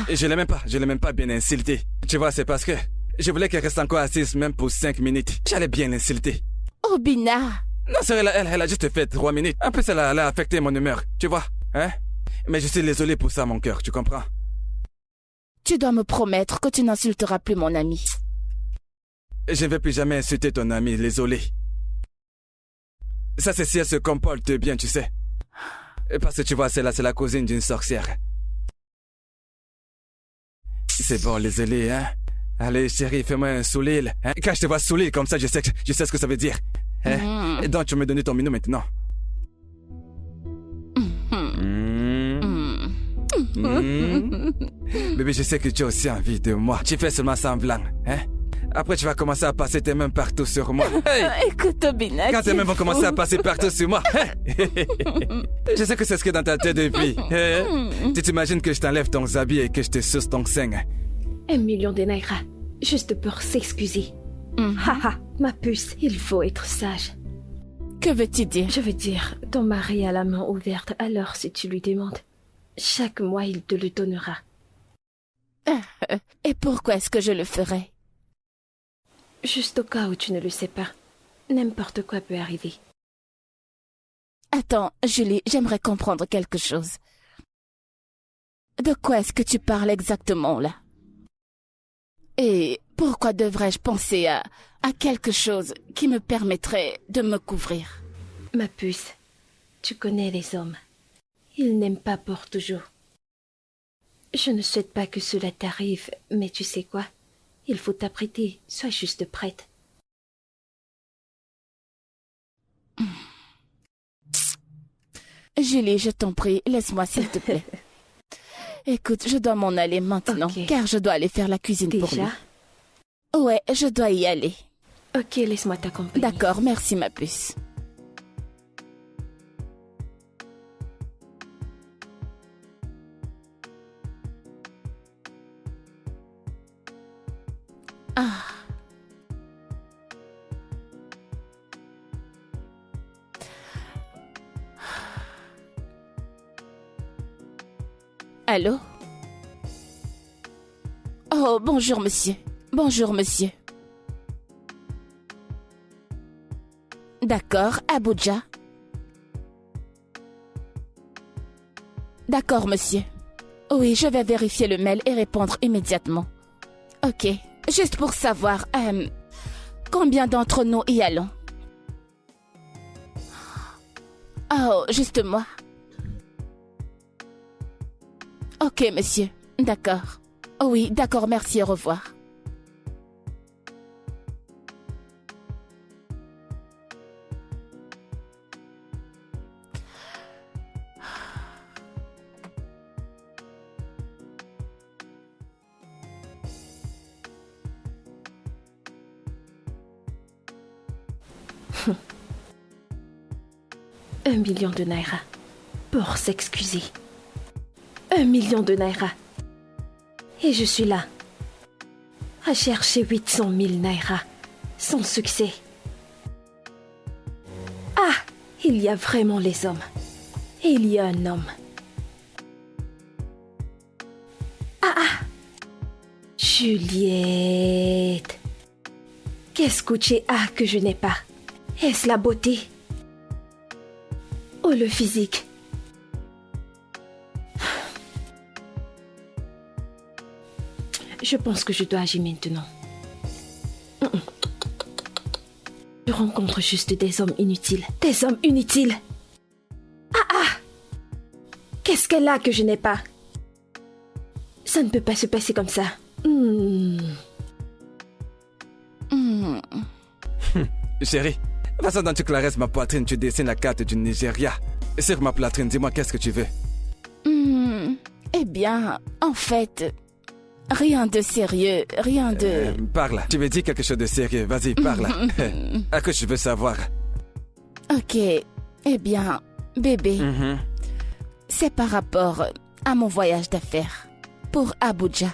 Et je l'ai même pas bien insulté. Tu vois, c'est parce que je voulais qu'elle reste encore assise même pour 5 minutes. J'allais bien l'insulter. Oh, Bina! Non, c'est elle a juste fait 3 minutes. En plus, elle a affecté mon humeur, tu vois, hein? Mais je suis désolé pour ça, mon cœur, tu comprends? Tu dois me promettre que tu n'insulteras plus mon ami. Je ne vais plus jamais insulter ton ami, désolé. Ça, c'est si elle se comporte bien, tu sais. Parce que tu vois, c'est la cousine d'une sorcière. C'est bon, désolé, hein? Allez, chérie, fais-moi un sourire. Hein? Quand je te vois sourire comme ça, je sais ce que ça veut dire. Hein? Et donc, tu me donnes ton minou maintenant. Bébé, je sais que tu as aussi envie de moi. Tu fais seulement semblant, hein? Après, tu vas commencer à passer tes mains partout sur moi. Hey! Écoute, Bina. Quand tes mains vont commencer à passer partout sur moi. Je sais que c'est ce qui est dans ta tête depuis. Tu t'imagines que je t'enlève ton habit et que je te suce ton sein. 1 million de naira, juste pour s'excuser. Haha, ma puce, il faut être sage. Que veux-tu dire? Je veux dire, ton mari a la main ouverte, alors si tu lui demandes, chaque mois il te le donnera. Et pourquoi est-ce que je le ferais? Juste au cas où tu ne le sais pas. N'importe quoi peut arriver. Attends, Julie, j'aimerais comprendre quelque chose. De quoi est-ce que tu parles exactement, là? Et pourquoi devrais-je penser à quelque chose qui me permettrait de me couvrir? Ma puce, tu connais les hommes. Ils n'aiment pas pour toujours. Je ne souhaite pas que cela t'arrive, mais tu sais quoi? Il faut t'apprêter, sois juste prête. Julie, je t'en prie, laisse-moi s'il te plaît. Écoute, je dois m'en aller maintenant, car je dois aller faire la cuisine pour lui. Ouais, je dois y aller. Ok, laisse-moi t'accompagner. D'accord, merci ma puce. Allô? Oh, bonjour monsieur. Bonjour monsieur. D'accord, Abuja. D'accord monsieur. Oui, je vais vérifier le mail et répondre immédiatement. Ok, juste pour savoir, combien d'entre nous y allons? Oh, juste moi. Ok, monsieur. D'accord. Oui, d'accord, merci, au revoir. Un million de naira pour s'excuser. 1 million de naira. Et je suis là, à chercher 800 000 naira, sans succès. Ah, il y a vraiment les hommes. Et il y a un homme. Ah, Juliette. Qu'est-ce que tu as que je n'ai pas? Est-ce la beauté? Oh, le physique. Je pense que je dois agir maintenant. Je rencontre juste des hommes inutiles. Des hommes inutiles. Qu'est-ce qu'elle a que je n'ai pas? Ça ne peut pas se passer comme ça. Chérie, la façon dont tu caresses ma poitrine, tu dessines la carte du Nigeria. Sur ma poitrine, dis-moi qu'est-ce que tu veux? Eh bien, en fait, Rien de sérieux, rien de... Parle, tu me dis quelque chose de sérieux, vas-y, parle. À quoi je veux savoir? Ok, eh bien, bébé, c'est par rapport à mon voyage d'affaires pour Abuja.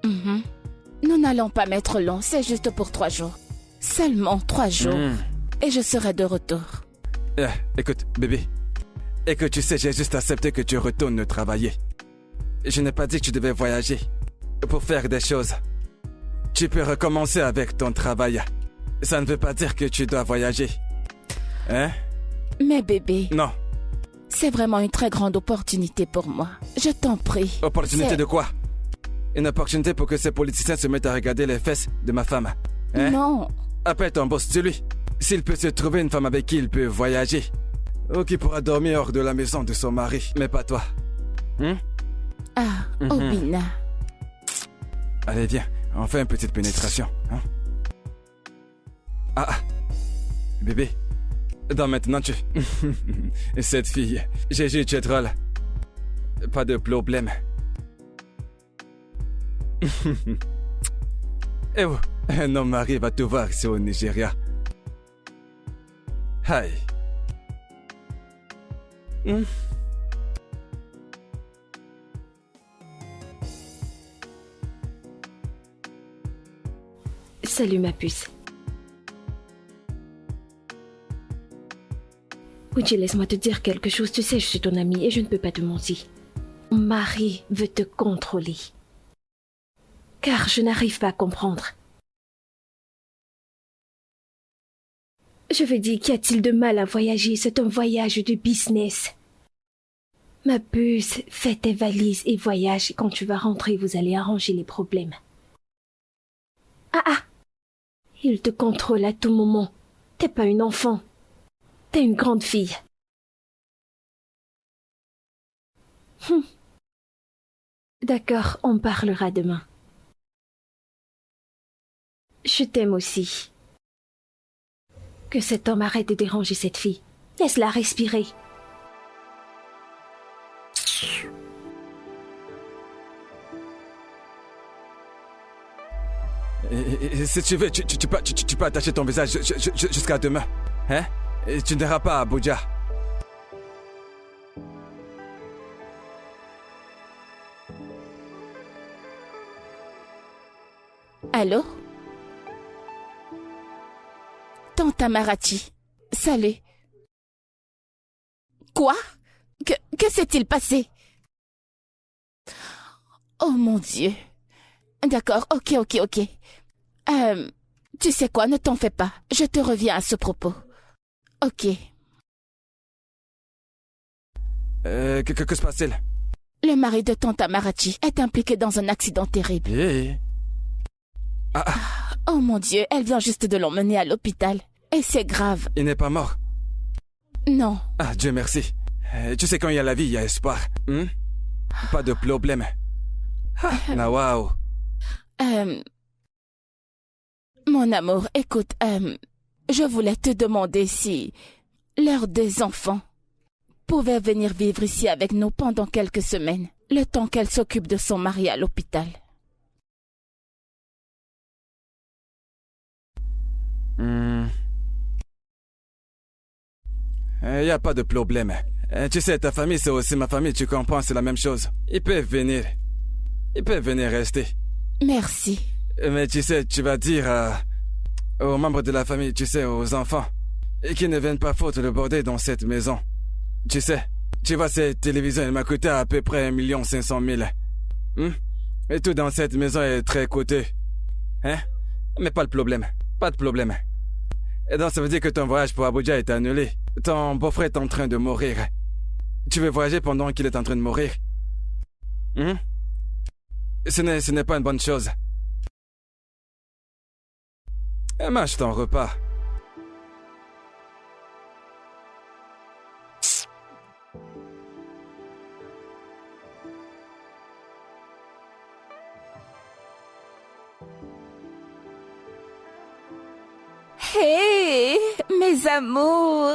Nous n'allons pas mettre long, c'est juste pour 3 jours. Seulement 3 jours. Et je serai de retour. Écoute, bébé. Écoute, tu sais, j'ai juste accepté que tu retournes travailler. Je n'ai pas dit que tu devais voyager pour faire des choses. Tu peux recommencer avec ton travail. Ça ne veut pas dire que tu dois voyager. Hein? Mais bébé... Non. C'est vraiment une très grande opportunité pour moi. Je t'en prie. Opportunité de quoi? Une opportunité pour que ces politiciens se mettent à regarder les fesses de ma femme. Hein? Non. Appelle ton boss, dis-lui. S'il peut se trouver une femme avec qui il peut voyager, ou qui pourra dormir hors de la maison de son mari, mais pas toi. Obina. Allez, viens, on fait une petite pénétration. Bébé. Donc maintenant tu... Cette fille, Jésus, tu es drôle. Pas de problème. Eh oh, un homme arrive à te voir ici au Nigeria. Hi. Salut ma puce. Uji, laisse-moi te dire quelque chose. Tu sais, je suis ton amie et je ne peux pas te mentir. Mon mari veut te contrôler. Car je n'arrive pas à comprendre. Je veux dire, qu'y a-t-il de mal à voyager? C'est un voyage de business. Ma puce, fais tes valises et voyage. Quand tu vas rentrer, vous allez arranger les problèmes. Il te contrôle à tout moment. T'es pas une enfant. T'es une grande fille. D'accord, on parlera demain. Je t'aime aussi. Que cet homme arrête de déranger cette fille. Laisse-la respirer. Si tu veux, tu peux attacher ton visage jusqu'à demain. Hein? Et tu n'iras pas à Abuja. Allô? Tante Amarachi, salut. Quoi? Que s'est-il passé? Oh mon Dieu. D'accord, ok. Tu sais quoi, ne t'en fais pas. Je te reviens à ce propos. Ok. Que se passe-t-il? Le mari de tante Amarachi est impliqué dans un accident terrible. Oh mon Dieu, elle vient juste de l'emmener à l'hôpital. Et c'est grave. Il n'est pas mort? Non. Ah, Dieu merci. Tu sais, quand il y a la vie, il y a espoir. Pas de problème. Waouh. Mon amour, écoute, je voulais te demander si leurs 2 enfants pouvaient venir vivre ici avec nous pendant quelques semaines, le temps qu'elle s'occupe de son mari à l'hôpital. Il n'y a pas de problème. Tu sais, ta famille, c'est aussi ma famille, tu comprends, c'est la même chose. Ils peuvent venir. Ils peuvent venir rester. Merci. Mais tu sais, tu vas dire aux membres de la famille, tu sais, aux enfants, et qu'ils ne viennent pas foutre le bordel dans cette maison. Tu sais, tu vois, cette télévision, elle m'a coûté à peu près 1 500 000. Et tout dans cette maison est très coûteux. Hein? Mais pas de problème. Pas de problème. Et donc, ça veut dire que ton voyage pour Abuja est annulé. Ton beau-frère est en train de mourir. Tu veux voyager pendant qu'il est en train de mourir? Ce n'est pas une bonne chose. Mange ton repas. Hé, mes amours!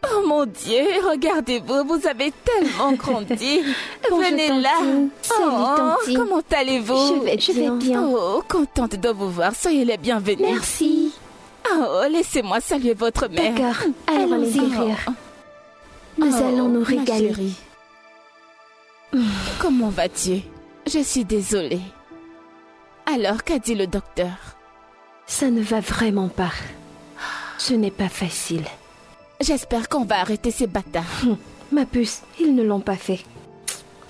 Oh mon mon Dieu, regardez-vous, vous avez tellement grandi. Bonjour, Venez là. tantine. Salut, tantine. Comment allez-vous? Je vais bien. Oh, contente de vous voir. Soyez les bienvenus. Merci. Oh, laissez-moi saluer votre mère. D'accord, allons à Allons-y. l'intérieur. Nous allons nous ma régaler. chérie. Comment vas-tu? Je suis désolée. Alors, qu'a dit le docteur? Ça ne va vraiment pas. Ce n'est pas facile. J'espère qu'on va arrêter ces bâtards. Ma puce, ils ne l'ont pas fait.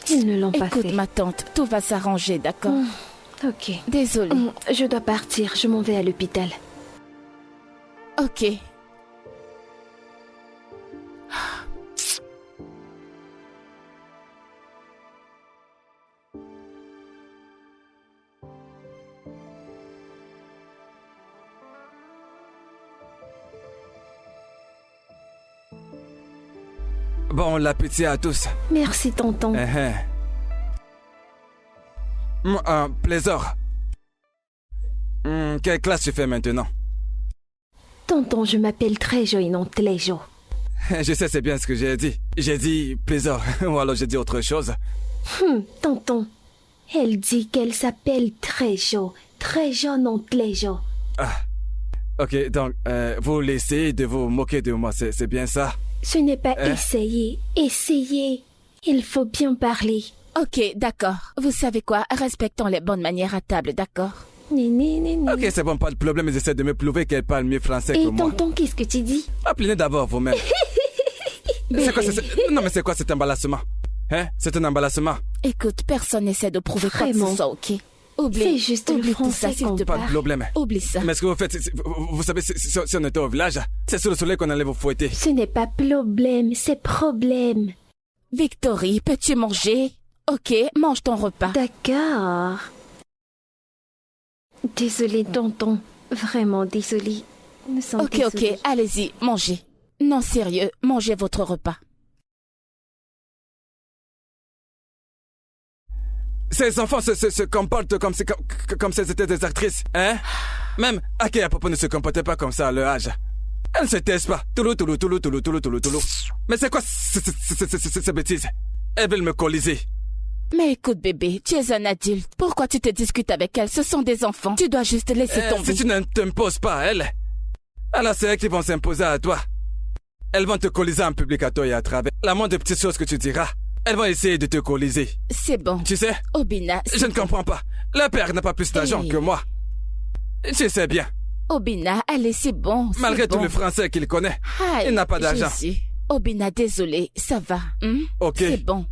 Ils ne l'ont pas Écoute, fait. ma tante, tout va s'arranger, d'accord? Ok. Désolée. Je dois partir, je m'en vais à l'hôpital. Ok. Bon appétit à tous. Merci, tonton. Plaisir. Quelle classe tu fais maintenant? Tonton, je m'appelle Trejo et non Tlejo. Je sais, c'est bien ce que j'ai dit. J'ai dit plaisir, ou alors j'ai dit autre chose. Tonton, elle dit qu'elle s'appelle Trejo. Trejo, non Tlejo. Ah. Ok, donc, vous laissez de vous moquer de moi, c'est bien ça? Ce n'est pas essayer. Essayez. Il faut bien parler. Ok, d'accord. Vous savez quoi? Respectons les bonnes manières à table, d'accord? Néné. Ok, c'est bon, pas de problème, ils essaient de me prouver qu'elle parle mieux français que Et moi. tonton, qu'est-ce que tu dis? Appelez d'abord vous-même. C'est quoi, non mais c'est quoi cet emballissement? Hein? C'est un emballissement. Écoute, personne n'essaie de prouver quoi que Vraiment. ce soit, ok? Oublie. C'est juste le Oublie tout ça, français s'il qu'on te Pas plaît. de problème. Oublie ça. Mais ce que vous faites, vous savez, si on était au village, c'est sous le soleil qu'on allait vous fouetter. Ce n'est pas problème, c'est problème. Victory, peux-tu manger? Ok, mange ton repas. D'accord. Désolée, tonton. Vraiment désolée. Nous sommes Ok, désolés. allez-y, mangez. Non, sérieux, mangez votre repas. Ces enfants se comportent comme si étaient des actrices, hein? Même Ake à propos ne se comportait pas comme ça à leur âge. Elle ne se taise pas. Toulou. Mais c'est quoi ces bêtises? Elles veulent me coaliser. Mais écoute, bébé, tu es un adulte. Pourquoi tu te discutes avec elles? Ce sont des enfants. Tu dois juste laisser tomber. Si tu ne t'imposes pas à elles, alors c'est elles qui vont s'imposer à toi. Elles vont te coaliser en public à toi et à travers. La moindre petite chose que tu diras, elles vont essayer de te coaliser. C'est bon. Tu sais? Obina, Je ne comprends pas. Le père n'a pas plus d'argent que moi. Je sais bien. Obina, allez, c'est bon. c'est Malgré bon. tout le français qu'il connaît, Aïe, il n'a pas d'argent. Jésus. Obina, désolé, ça va. Ok. C'est bon.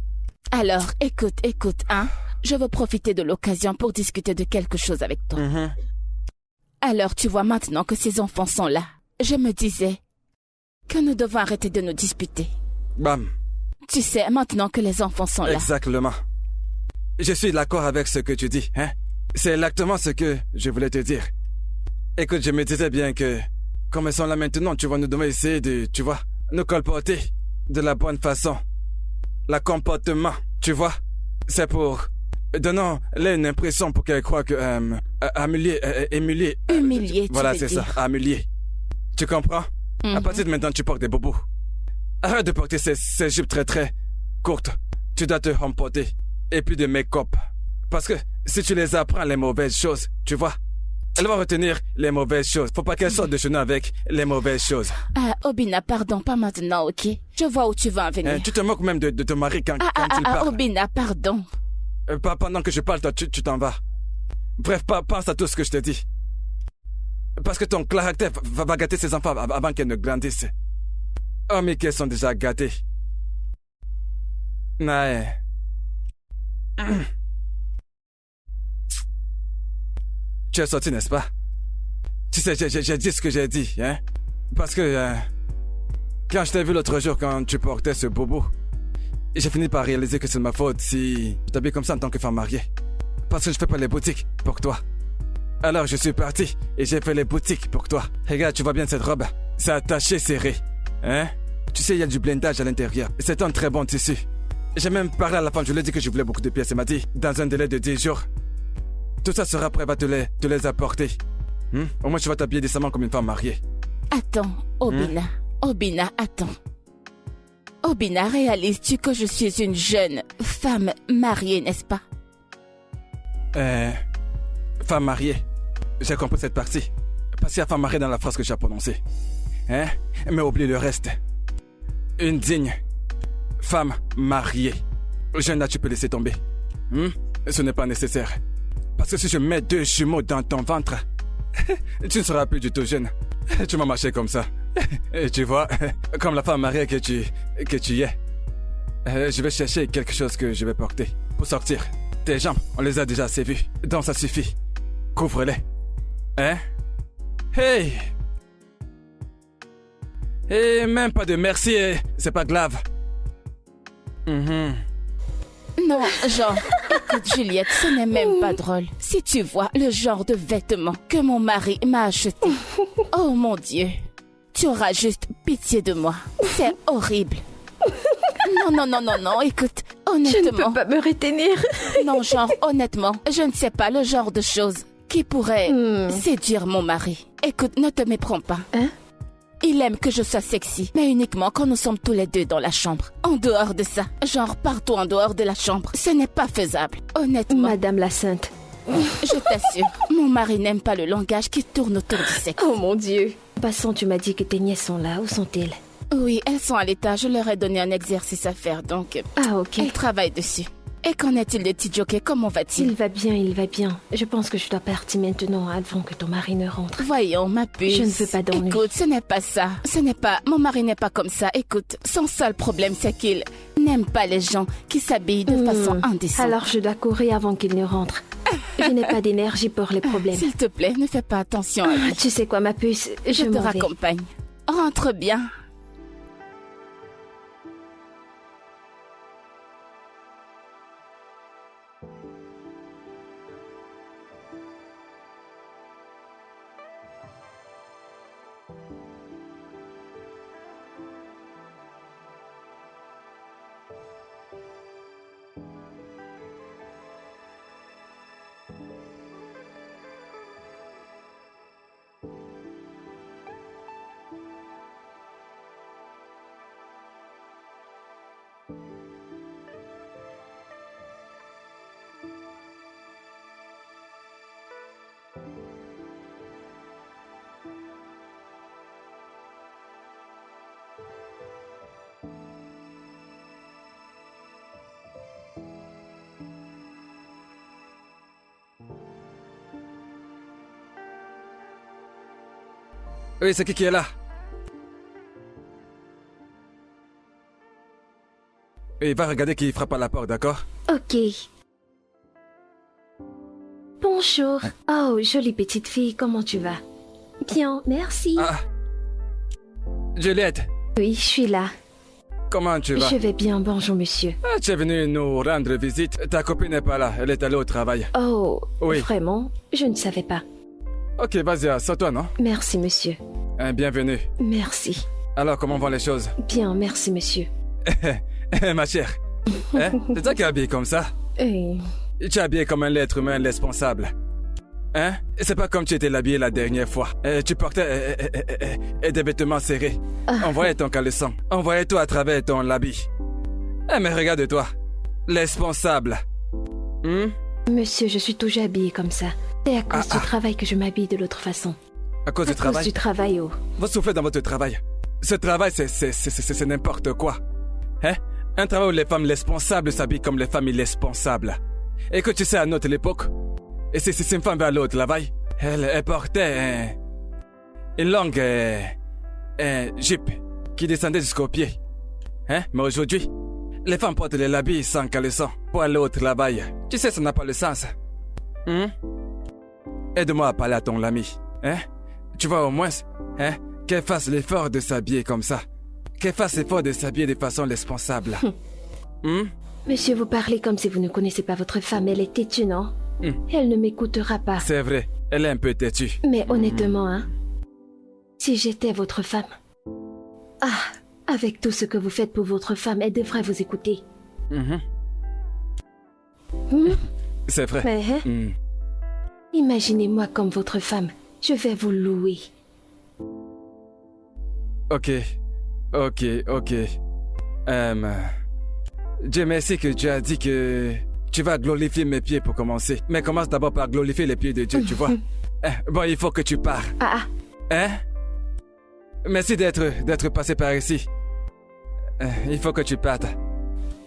Alors, écoute, hein. Je veux profiter de l'occasion pour discuter de quelque chose avec toi. Alors, tu vois maintenant que ces enfants sont là. Je me disais que nous devons arrêter de nous disputer. Bam. Tu sais, maintenant que les enfants sont là. Exactement. Je suis d'accord avec ce que tu dis, hein? C'est exactement ce que je voulais te dire. Écoute, je me disais bien que, comme elles sont là maintenant, tu vois, nous devons essayer de, tu vois, nous colporter de la bonne façon. Le comportement, tu vois, c'est pour... Donnons-les une impression pour qu'elles croient que... humilier. Humilier, tu Voilà, veux c'est dire. ça, humilier. Tu comprends? À partir de maintenant, tu portes des bobos. Arrête de porter ces jupes très très courtes. Tu dois te remporter. Et puis de make-up. Parce que si tu les apprends les mauvaises choses, tu vois, elles vont retenir les mauvaises choses. Faut pas qu'elles sortent de chez nous avec les mauvaises choses. Ah, Obina, pardon, pas maintenant, ok? Je vois où tu veux en venir. Hein, tu te moques même de ton mari quand il parle. Obina, pardon. Pas pendant que je parle, toi, tu t'en vas. Bref, pense à tout ce que je te dis. Parce que ton caractère va gâter ses enfants avant qu'elles ne grandissent. Oh, mais qu'elles sont déjà gâtées. Ouais. Tu es sorti, n'est-ce pas? Tu sais, j'ai dit ce que j'ai dit, hein? Parce que... quand je t'ai vu l'autre jour, quand tu portais ce bobo, j'ai fini par réaliser que c'est de ma faute si je t'habille comme ça en tant que femme mariée. Parce que je fais pas les boutiques pour toi. Alors je suis parti et j'ai fait les boutiques pour toi. Regarde, tu vois bien cette robe? C'est attaché serré. Hein? Tu sais, il y a du blindage à l'intérieur. C'est un très bon tissu. J'ai même parlé à la femme, je lui ai dit que je voulais beaucoup de pièces. Elle m'a dit, dans un délai de 10 jours, tout ça sera prêt, va te les apporter. Au moins, tu vas t'habiller décemment comme une femme mariée. Attends, Obina. Obina, attends. Obina, réalises-tu que je suis une jeune femme mariée, n'est-ce pas? Femme mariée. J'ai compris cette partie. Parce qu'il y a femme mariée dans la phrase que j'ai prononcée. Hein? Mais oublie le reste. Une digne femme mariée. Jeune là, tu peux laisser tomber. Ce n'est pas nécessaire. Parce que si je mets 2 jumeaux dans ton ventre, tu ne seras plus du tout jeune. Tu m'as marché comme ça. Et tu vois, comme la femme mariée que tu es. Je vais chercher quelque chose que je vais porter pour sortir. Tes jambes, on les a déjà assez vues. Donc ça suffit. Couvre-les. Hein? Hey! Et même pas de merci, c'est pas grave. Non, genre, écoute Juliette, ce n'est même pas drôle. Si tu vois le genre de vêtements que mon mari m'a acheté, oh mon Dieu, tu auras juste pitié de moi. C'est horrible. Non, écoute, honnêtement... Je ne peux pas me retenir. Non, genre, honnêtement, je ne sais pas le genre de choses qui pourrait séduire mon mari. Écoute, ne te méprends pas. Hein? Il aime que je sois sexy, mais uniquement quand nous sommes tous les deux dans la chambre. En dehors de ça, genre partout en dehors de la chambre, ce n'est pas faisable, honnêtement. Madame la Sainte. Je t'assure, mon mari n'aime pas le langage qui tourne autour du sexe. Oh mon Dieu. Passons, tu m'as dit que tes nièces sont là. Où sont-elles? Oui, elles sont à l'étage. Je leur ai donné un exercice à faire, donc... Ah, ok. Elles travaillent dessus. Et qu'en est-il de petit jockey? Comment va-t-il? Il va bien. Je pense que je dois partir maintenant avant que ton mari ne rentre. Voyons, ma puce. Je ne veux pas d'ennui. Écoute, ce n'est pas ça. Mon mari n'est pas comme ça. Écoute, son seul problème, c'est qu'il n'aime pas les gens qui s'habillent de façon indécente. Alors je dois courir avant qu'il ne rentre. Je n'ai pas d'énergie pour les problèmes. S'il te plaît, ne fais pas attention à lui. Tu sais quoi, ma puce? Je te raccompagne. Rentre bien. Oui, c'est qui est là? Et va regarder qui frappe à la porte, d'accord? Ok. Bonjour. Oh, jolie petite fille, comment tu vas? Bien, merci. Ah. Juliette. Oui, je suis là. Comment tu vas? Je vais bien, bonjour monsieur. Ah, tu es venu nous rendre visite. Ta copine n'est pas là, elle est allée au travail. Oh, oui. Vraiment? Je ne savais pas. Ok, vas-y, assois-toi, non? Merci monsieur. Bienvenue. Merci. Alors, comment vont les choses? Bien, merci monsieur. Ma chère, hein? C'est toi qui es habillée comme ça? Tu es habillée comme un être humain responsable. Hein? C'est pas comme tu étais habillée la dernière fois. Tu portais des vêtements serrés. On voyait ton caleçon. On voyait tout à travers ton habit. Mais regarde-toi. Responsable. Monsieur, je suis toujours habillée comme ça. C'est à cause du travail que je m'habille de l'autre façon. À cause du travail? À cause du travail, oh. Vous soufflez dans votre travail. Ce travail, c'est n'importe quoi. Hein? Un travail où les femmes responsables s'habillent comme les femmes irresponsables. Et que tu sais, à notre époque, et si une femme va aller au travail, elle portait une longue jupe qui descendait jusqu'aux pieds. Hein? Mais aujourd'hui, les femmes portent les habits sans caleçon pour aller au travail. Tu sais, ça n'a pas le sens. Aide-moi à parler à ton ami. Hein? Tu vois, au moins, hein, qu'elle fasse l'effort de s'habiller comme ça. Qu'elle fasse l'effort de s'habiller de façon responsable. Monsieur, vous parlez comme si vous ne connaissez pas votre femme. Elle est têtue, non? Elle ne m'écoutera pas. C'est vrai, elle est un peu têtue. Mais honnêtement, hein, si j'étais votre femme... avec tout ce que vous faites pour votre femme, elle devrait vous écouter. C'est vrai. Mais, imaginez-moi comme votre femme. Je vais vous louer. Ok. Dieu merci que tu as dit que tu vas glorifier mes pieds pour commencer. Mais commence d'abord par glorifier les pieds de Dieu, tu vois. Bon, il faut que tu pars. Hein? Merci d'être passé par ici. Il faut que tu partes.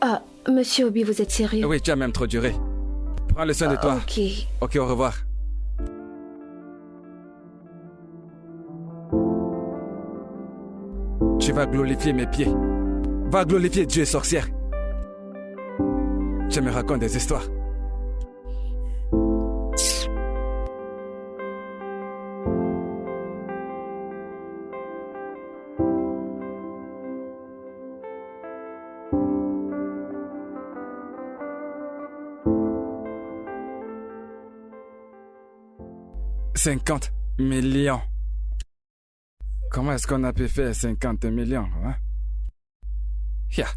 Ah, monsieur Obi, vous êtes sérieux? Oui, tu as même trop duré. Prends le soin de toi. Ok. Ok, au revoir. Tu vas glorifier mes pieds. Va glorifier Dieu, sorcière. Tu me racontes des histoires. « 50 millions. Comment est-ce qu'on a pu faire 50 millions, hein? Yeah.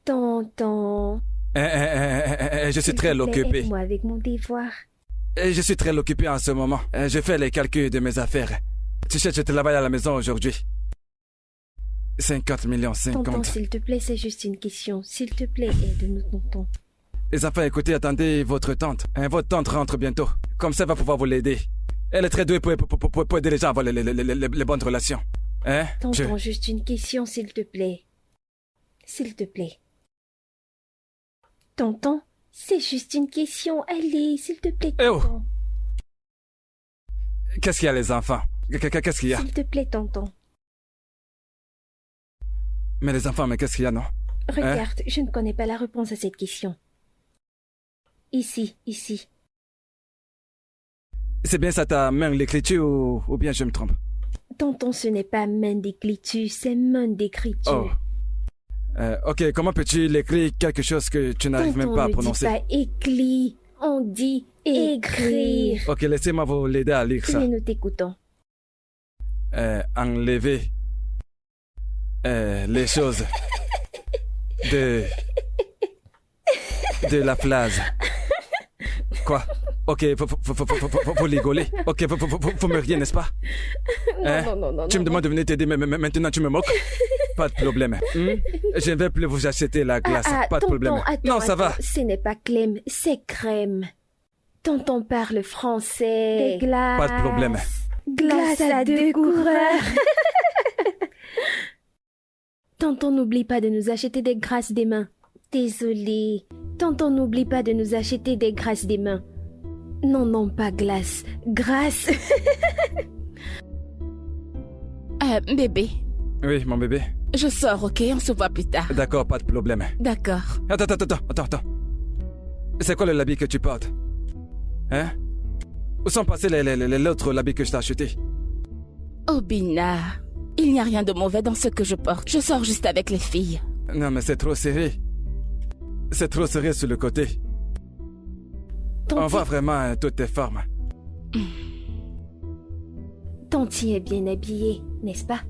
Tonton. Je suis très occupé. Aide-moi avec mon devoir. Je suis très occupé en ce moment. Je fais les calculs de mes affaires. Tu sais, je travaille à la maison aujourd'hui. 50 millions, 50. Tonton, s'il te plaît, c'est juste une question. S'il te plaît, aide-nous, tonton. Les enfants, écoutez, attendez votre tante. Votre tante rentre bientôt. Comme ça, elle va pouvoir vous l'aider. Elle est très douée pour aider les gens à avoir les bonnes relations. Hein? Tonton, juste une question, s'il te plaît. S'il te plaît. Tonton, c'est juste une question. Allez, s'il te plaît, tonton. Qu'est-ce qu'il y a, les enfants? Qu'est-ce qu'il y a? S'il te plaît, tonton. Mais les enfants, mais qu'est-ce qu'il y a, non? Regarde, je ne connais pas la réponse à cette question. Ici. C'est bien ça ta main d'écriture ou bien je me trompe? Tonton, ce n'est pas main d'écriture, c'est main d'écriture. Ok, comment peux-tu l'écrire quelque chose que tu n'arrives même pas à prononcer? On ne dit pas écrit, on dit écrire. Ok, laissez-moi vous l'aider à lire ça. Mais nous t'écoutons. Enlever les choses de la phrase. Quoi? Ok, faut rigoler. Ok, faut me rire, n'est-ce pas? Non. Tu me demandes de venir t'aider, mais maintenant tu me moques? Pas de problème. Je ne vais plus vous acheter la glace. Pas de problème. Non, ça va. Ce n'est pas Clem, c'est crème. Tonton parle français. Des glaces. Pas de problème. Glace à 2 coureurs. Tonton, n'oublie pas de nous acheter des grâces des mains. Désolé. Tonton, n'oublie pas de nous acheter des grâces des mains. Non, pas glace. Grâce. Bébé. Oui, mon bébé. Je sors, ok? On se voit plus tard. D'accord, pas de problème. D'accord. Attends. C'est quoi le habit que tu portes? Hein? Où sont passés l'autre habit que je t'ai acheté? Obina, il n'y a rien de mauvais dans ce que je porte. Je sors juste avec les filles. Non, mais c'est trop serré. C'est trop serré sur le côté. On voit vraiment toutes tes formes. Tanti est bien habillée, n'est-ce pas?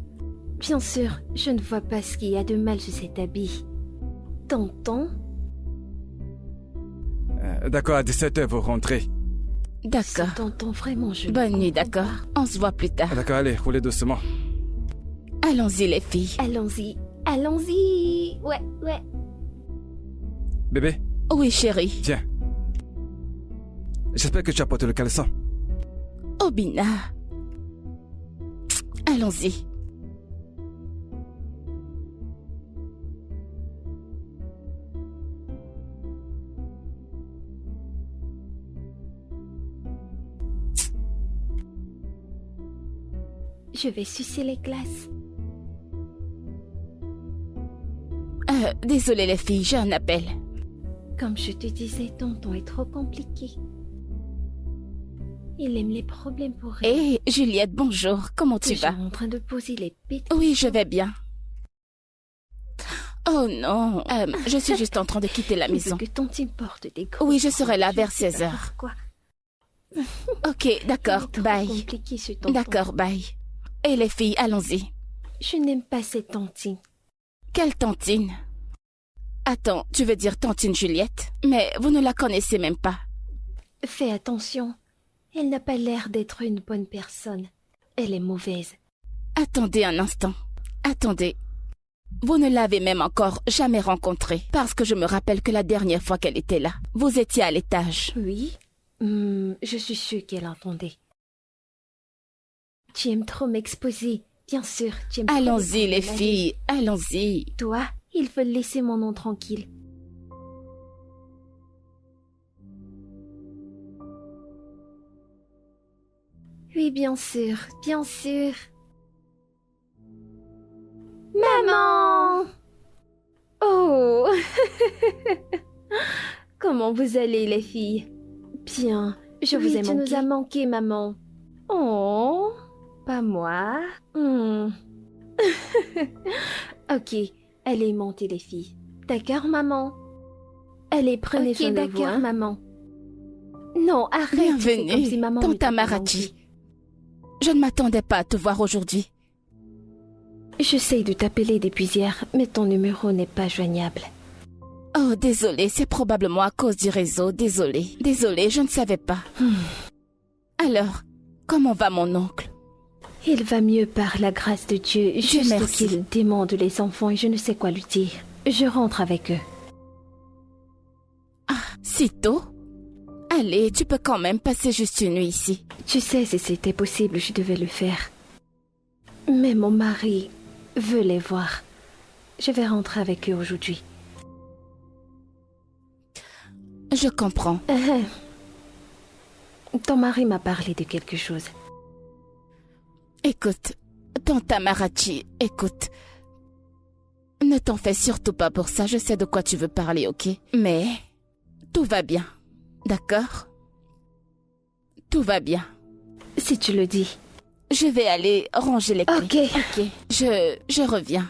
Bien sûr, je ne vois pas ce qu'il y a de mal sur cet habit. Tonton? D'accord, à 17h, vous rentrez. D'accord. Tonton, vraiment, je... Bonne nuit, d'accord? On se voit plus tard. D'accord, allez, roulez doucement. Allons-y, les filles. Allons-y. Ouais. Bébé? Oui, chérie. Tiens. J'espère que tu as porté le caleçon. Obina. Allons-y. Je vais sucer les glaces. Désolée les filles, j'ai un appel. Comme je te disais, tonton est trop compliqué. Il aime les problèmes pour rien. Hé, Juliette, bonjour. Comment tu vas? En train de poser les pétales. Oui, je vais bien. Oh non, je suis juste en train de quitter la maison. Que Tantine porte des gros... Oui, je serai là vers 16 heures. Quoi? Ok, d'accord, bye. Compliqué, ce tonton. D'accord, bye. Et les filles, allons-y. Je n'aime pas cette Tantine. Quelle Tantine? Attends, tu veux dire Tantine Juliette? Mais vous ne la connaissez même pas. Fais attention. Elle n'a pas l'air d'être une bonne personne. Elle est mauvaise. Attendez un instant. Attendez. Vous ne l'avez même encore jamais rencontrée, parce que je me rappelle que la dernière fois qu'elle était là, vous étiez à l'étage. Oui. Je suis sûre qu'elle entendait. Tu aimes trop m'exposer. Bien sûr, tu aimes trop Allons-y, les m'exposer. filles, allons-y. Toi, il faut laisser mon nom tranquille. Oui, bien sûr, bien sûr. Maman! Oh! Comment vous allez, les filles? Bien, je vous ai manqué. Tu nous as manqué, maman. Oh! Pas moi. Ok, allez monter, les filles. D'accord, maman? Allez, prenez soin de vous. D'accord, maman. Non, arrête. Bienvenue, comme si maman Tante n'était pas Amarachi. manquée. Je ne m'attendais pas à te voir aujourd'hui. J'essaye de t'appeler depuis hier, mais ton numéro n'est pas joignable. Oh, désolée, c'est probablement à cause du réseau, désolée. Désolée, je ne savais pas. Alors, comment va mon oncle? Il va mieux par la grâce de Dieu, juste merci. qu'il démande les enfants et je ne sais quoi lui dire. Je rentre avec eux. Ah, si tôt? Allez, tu peux quand même passer juste une nuit ici. Tu sais, si c'était possible, je devais le faire. Mais mon mari veut les voir. Je vais rentrer avec eux aujourd'hui. Je comprends. Ton mari m'a parlé de quelque chose. Écoute, Tante Amarachi, écoute. Ne t'en fais surtout pas pour ça, je sais de quoi tu veux parler, ok? Mais tout va bien, d'accord? Tout va bien. Si tu le dis. Je vais aller ranger les clés. Ok. Je reviens.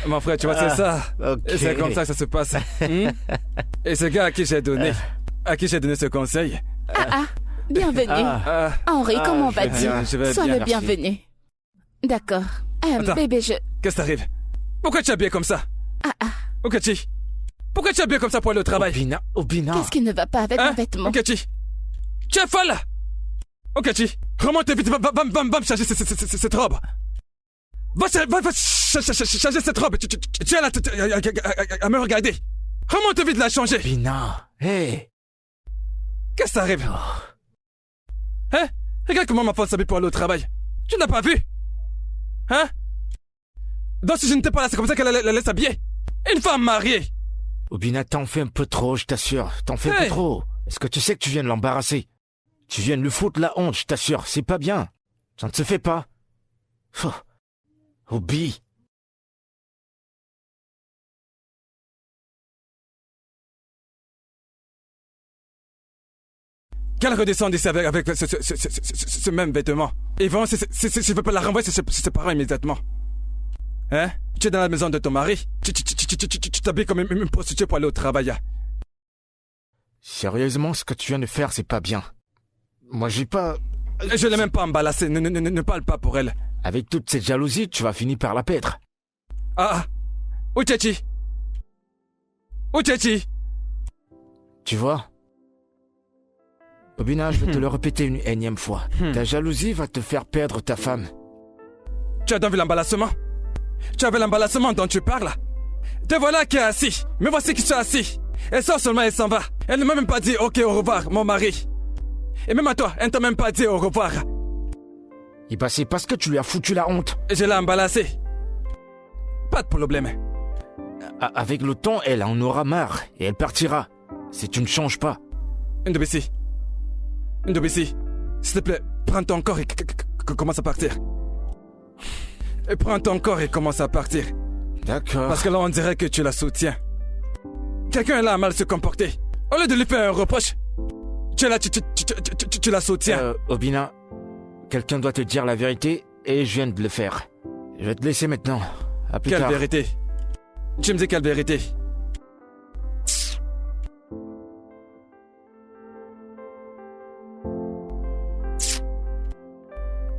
Mon frère, tu vois, c'est ça. ok. Et c'est comme ça que ça se passe. Et ce gars à qui j'ai donné ce conseil. Bienvenue. Henri, comment je vais vas-tu? bien, je vais Sois bien, le merci. bienvenu. D'accord. Attends. Bébé, Qu'est-ce qui t'arrive? Pourquoi tu es habillé comme ça? Okachi, pourquoi tu es habillé comme ça pour aller au travail? Obina. Qu'est-ce qui ne va pas avec mon vêtement? Okachi, tu es folle! Okachi, remonte vite, va me changer cette robe. Va changer cette robe. Tu es là à me regarder. Remonte vite la changer. Obina, hey. Qu'est-ce qui t'arrive? Hein? Regarde comment ma femme s'habille pour aller au travail. Tu n'as pas vu? Hein? Donc si je n'étais pas là, c'est comme ça qu'elle allait s'habiller. Une femme mariée. Obina, t'en fais un peu trop, je t'assure. T'en fais un peu trop. Est-ce que tu sais que tu viens de l'embarrasser? Tu viens de lui foutre la honte, je t'assure. C'est pas bien. Ça ne se fait pas. Obi. Qu'elle redescende ici avec ce même vêtement. Yvon, si je veux pas la renvoyer, c'est ses parents immédiatement. Hein? Tu es dans la maison de ton mari. Tu t'habilles comme une prostituée pour aller au travail. Sérieusement, ce que tu viens de faire, c'est pas bien. Moi, j'ai pas... Je l'ai même pas emballassée. Ne parle pas pour elle. Avec toute cette jalousie, tu vas finir par la perdre. Uchechi. Tu vois? Obina, je vais te le répéter une énième fois. Ta jalousie va te faire perdre ta femme. Tu as donc vu l'emballassement? Tu avais l'emballassement dont tu parles? Te voilà qui est assis. Me voici qui suis assis. Elle sort seulement et s'en va. Elle ne m'a même pas dit ok au revoir, mon mari. Et même à toi, elle ne t'a même pas dit au revoir. Et bah c'est parce que tu lui as foutu la honte. Je l'ai emballassée. Pas de problème. Avec le temps, elle en aura marre et elle partira. Si tu ne changes pas. Ndobisi, s'il te plaît, prends ton corps et commence à partir. Prends ton corps et commence à partir. D'accord. Parce que là, on dirait que tu la soutiens. Quelqu'un là a mal se comporté. Au lieu de lui faire un reproche, tu es là, tu la soutiens. Obina, quelqu'un doit te dire la vérité et je viens de le faire. Je vais te laisser maintenant. À plus tard. Quelle vérité? Tu me dis quelle vérité?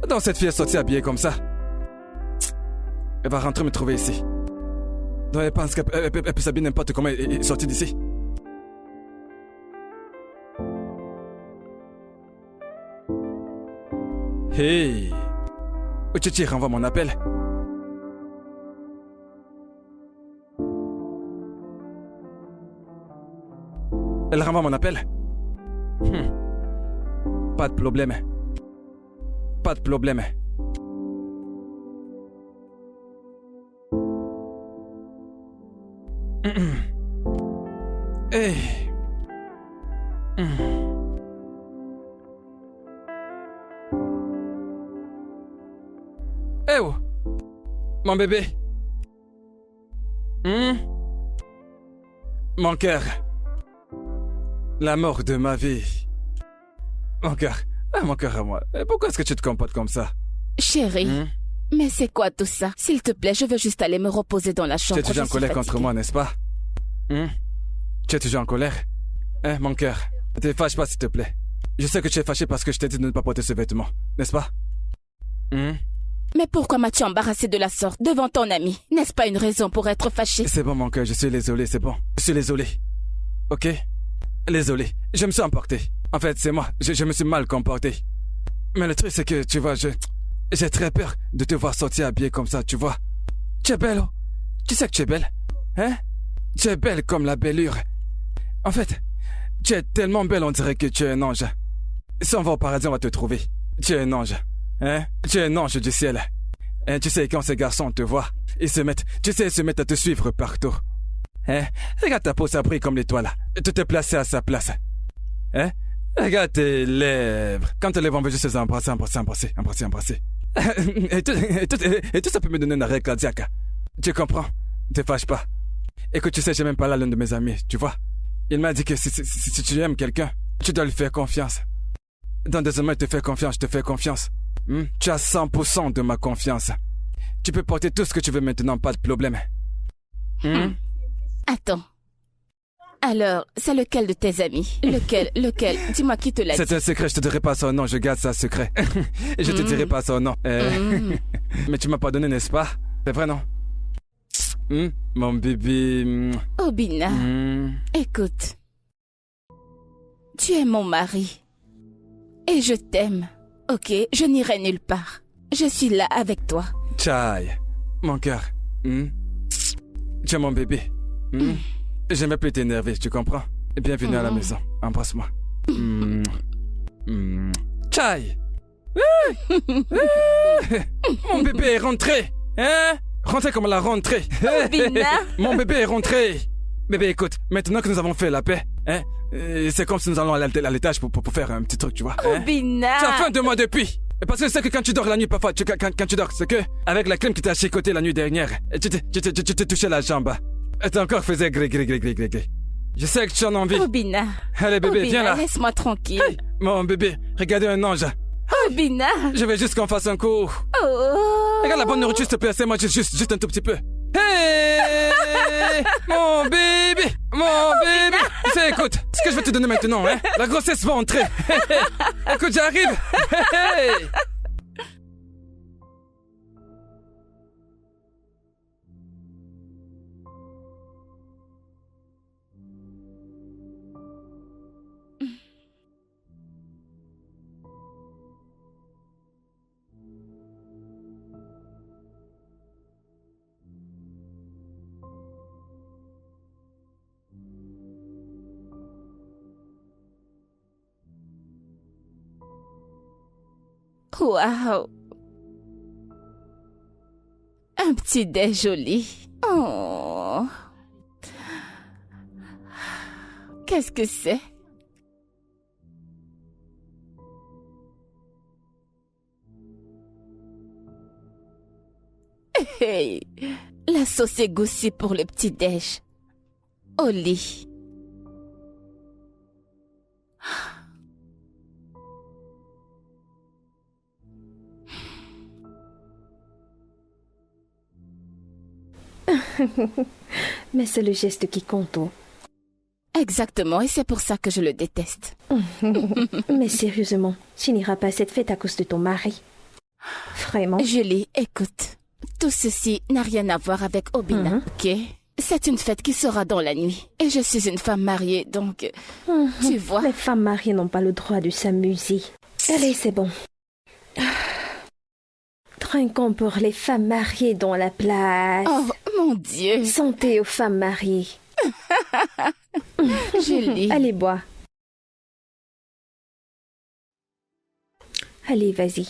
Donc cette fille est sortie habillée comme ça. Elle va rentrer me trouver ici. Donc elle pense qu'elle peut s'habiller n'importe comment et sortir d'ici. Hey. Uchichi renvoie mon appel. Elle renvoie mon appel. Pas de problème. Pas de problème. Hey. Eh oh, mon bébé. Mon cœur. L'amour de ma vie. Mon cœur. Ah, mon cœur à moi. Pourquoi est-ce que tu te comportes comme ça? Chérie, mais c'est quoi tout ça? S'il te plaît, je veux juste aller me reposer dans la chambre. Tu es toujours en colère contre moi, n'est-ce pas? Tu es toujours en colère? Hein, mon cœur? Ne te fâche pas, s'il te plaît. Je sais que tu es fâché parce que je t'ai dit de ne pas porter ce vêtement, n'est-ce pas? Mais pourquoi m'as-tu embarrassé de la sorte devant ton ami? N'est-ce pas une raison pour être fâché? C'est bon, mon cœur, je suis désolé, c'est bon. Je suis désolé. Ok? Désolé. Je me suis emporté. En fait, c'est moi. Je me suis mal comporté. Mais le truc, c'est que, tu vois, j'ai très peur de te voir sortir habillée comme ça, tu vois. Tu es belle, oh. Tu sais que tu es belle? Hein? Tu es belle comme la bellure. En fait, tu es tellement belle, on dirait que tu es un ange. Si on va au paradis, on va te trouver. Tu es un ange. Hein? Tu es un ange du ciel. Hein? Tu sais, quand ces garçons te voient, ils se mettent à te suivre partout. Hein? Regarde ta peau, ça brille comme l'étoile. Tu t'es placé à sa place. Hein? Regarde tes lèvres. Quand tes lèvres, on veut juste les embrasser. Et tout ça peut me donner un arrêt cardiaque. Tu comprends? Ne te fâche pas. Écoute, tu sais, j'ai même parlé à l'un de mes amis, tu vois. Il m'a dit que si tu aimes quelqu'un, tu dois lui faire confiance. Dans des moments, il te fait confiance, je te fais confiance. Tu as 100% de ma confiance. Tu peux porter tout ce que tu veux maintenant, pas de problème. Attends. Alors, c'est lequel de tes amis? Lequel? Dis-moi qui te l'a dit. C'est un secret, je te dirai pas son nom, je garde ça secret. Et je te dirai pas son nom. Mais tu m'as pardonné, n'est-ce pas? C'est vrai, non? Mon bébé. Obina, écoute. Tu es mon mari. Et je t'aime. Ok, je n'irai nulle part. Je suis là avec toi. Chai, mon cœur. Tu es mon bébé. J'aimais plus t'énerver, tu comprends? Bienvenue à la maison. Embrasse-moi. Chai! Mon bébé est rentré! Hein? Rentré comme la rentrée! Obina! Mon bébé est rentré! Bébé, écoute, maintenant que nous avons fait la paix, hein? C'est comme si nous allons à l'étage pour faire un petit truc, tu vois? Hein? Obina! Tu as faim de moi depuis! Parce que je sais que quand tu dors la nuit, parfois, quand tu dors, c'est que, avec la clim qui t'a chicoté la nuit dernière, tu t'es touché la jambe. Et t'as encore faisait gré. Je sais que tu en as envie. Obina. Allez, bébé, Obina, viens là. Laisse-moi tranquille. Hey, mon bébé, regardez un ange. Obina. Je veux juste qu'on fasse un coup. Oh. Regarde la bonne nourriture, s'il te plaît, moi juste un tout petit peu. Hey, mon bébé, Tu sais, écoute, ce que je vais te donner maintenant, hein, la grossesse va entrer. Écoute, j'arrive. Hey. Waouh! Un petit dé joli. Oh! Qu'est-ce que c'est? Hey! La sauce est goûtue pour le petit déj. Au lit. Mais c'est le geste qui compte. Oh. Exactement, et c'est pour ça que je le déteste. Mais sérieusement, tu n'iras pas à cette fête à cause de ton mari. Vraiment. Julie, écoute. Tout ceci n'a rien à voir avec Obina, ok? C'est une fête qui sera dans la nuit. Et je suis une femme mariée, donc... tu vois... Les femmes mariées n'ont pas le droit de s'amuser. Allez, c'est bon. trinquons pour les femmes mariées dans la place. Oh, mon Dieu. Santé aux femmes mariées. Julie. Allez, bois. Allez, vas-y.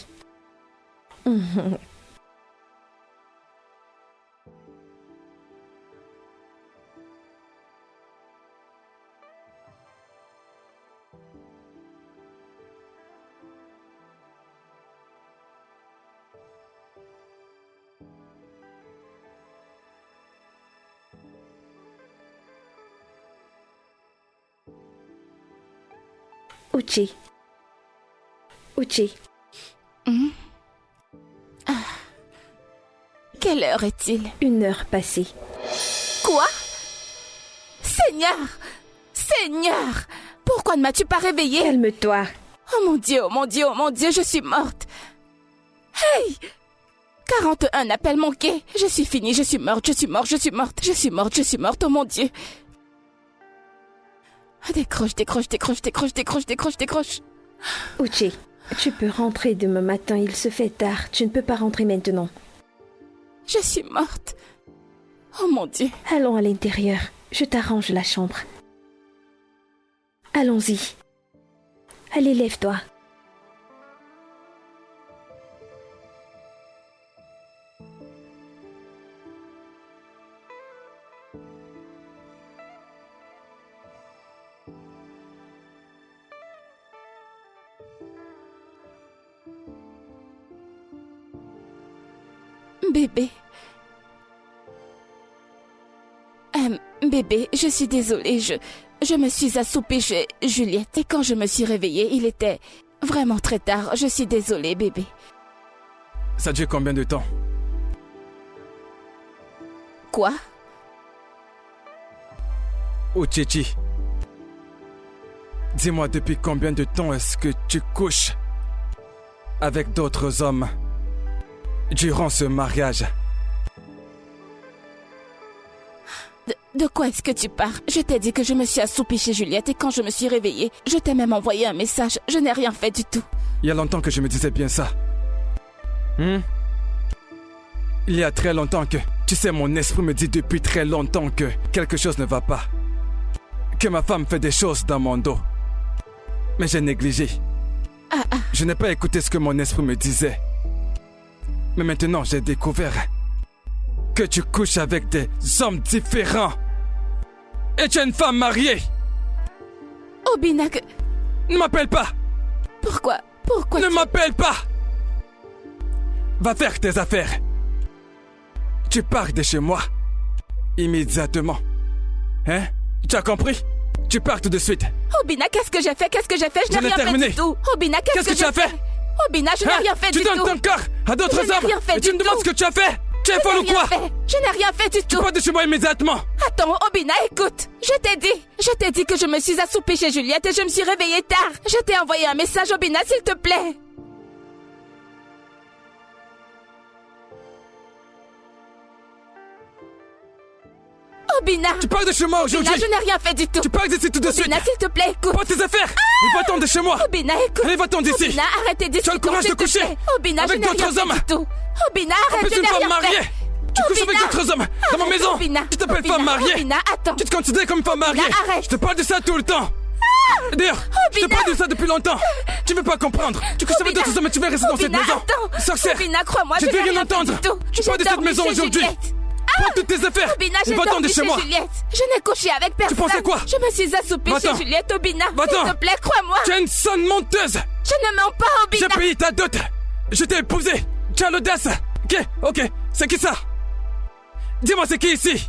Uchi. Uchi. Quelle heure est-il? 1 heure passée. Quoi? Seigneur! Seigneur! Pourquoi ne m'as-tu pas réveillée? Calme-toi. Oh mon Dieu, oh mon Dieu, oh mon Dieu, je suis morte. Hey! 41 appels manqués. Je suis finie, je suis morte, je suis morte, je suis morte, je suis morte, je suis morte, oh mon Dieu. Décroche, décroche, décroche, décroche, décroche, décroche, décroche. Uchi, tu peux rentrer demain matin, il se fait tard. Tu ne peux pas rentrer maintenant. Je suis morte. Oh mon Dieu. Allons à l'intérieur. Je t'arrange la chambre. Allons-y. Allez, lève-toi. Bébé. Bébé, je suis désolée, je me suis assoupie chez Juliette et quand je me suis réveillée, il était vraiment très tard. Je suis désolée, bébé. Ça dure combien de temps? Quoi? Uchichi. Dis-moi, depuis combien de temps est-ce que tu couches avec d'autres hommes durant ce mariage? De quoi est-ce que tu parles? Je t'ai dit que je me suis assoupie chez Juliette et quand je me suis réveillée, je t'ai même envoyé un message. Je n'ai rien fait du tout. Il y a longtemps que je me disais bien ça. Il y a très longtemps que... Tu sais, mon esprit me dit depuis très longtemps que quelque chose ne va pas. Que ma femme fait des choses dans mon dos. Mais j'ai négligé. Je n'ai pas écouté ce que mon esprit me disait. Mais maintenant, j'ai découvert que tu couches avec des hommes différents. Et tu es une femme mariée. Obina, Ne m'appelle pas. Pourquoi Ne m'appelle pas. Va faire tes affaires. Tu pars de chez moi. Immédiatement. Hein? Tu as compris? Tu pars tout de suite. Obina, qu'est-ce que j'ai fait? Je n'ai rien terminé. fait du tout. Obina, qu'est-ce que tu as fait? Obina, je n'ai rien fait du tout. Tu donnes ton corps à d'autres Je n'ai hommes. rien fait Et tu du me demandes tout. ce que tu as fait? Tu es folle ou quoi? Je n'ai rien fait du Tu tout. pars de chez moi immédiatement. Attends, Obina, écoute. Je t'ai dit que je me suis assoupie chez Juliette et je me suis réveillée tard. Je t'ai envoyé un message, Obina, s'il te plaît. Obina. Tu pars de chez moi aujourd'hui. Obina, je n'ai rien fait du tout. Tu pars d'ici tout de suite. Obina, s'il te plaît, écoute. Prends tes affaires. Et va-t'en de chez moi. Obina, écoute. Allez, va-t'en d'ici. Obina, arrêtez d'ici. Tu as le courage de coucher Obina, avec je n'ai rien d'autres fait hommes. du tout. Obina, En arrête, plus, je une n'ai femme rien mariée. fait. Tu couches avec Obina. d'autres hommes dans ma maison. Obina. Tu t'appelles Obina, femme mariée. Obina, attends. Tu te considères comme femme mariée. arrête. Je te parle de ça tout le temps. D'ailleurs, je te Obina. parle de ça depuis longtemps. Tu veux pas comprendre. Tu couches avec Obina. d'autres hommes et tu veux rester dans cette Obina, maison. attends. Sorcière. Obina, crois-moi, Je je ne veux n'ai rien rien fait entendre. du tout. Tu pars de J'ai cette maison dormi chez aujourd'hui. Juliette. Prends toutes tes affaires. Obina, Et j'ai va-t'en de dormi chez chez moi. Juliette. Je n'ai couché avec personne. pensais quoi? Je me suis assoupie Va-t'en. chez Juliette, Obina. Va-t'en. S'il te plaît, crois-moi. Tu es une sonne menteuse. Je ne mens pas, J'ai Obina. payé ta dot. Je t'ai épousé. Tu as l'audace. Ok. C'est qui ça? Dis-moi, c'est qui ici?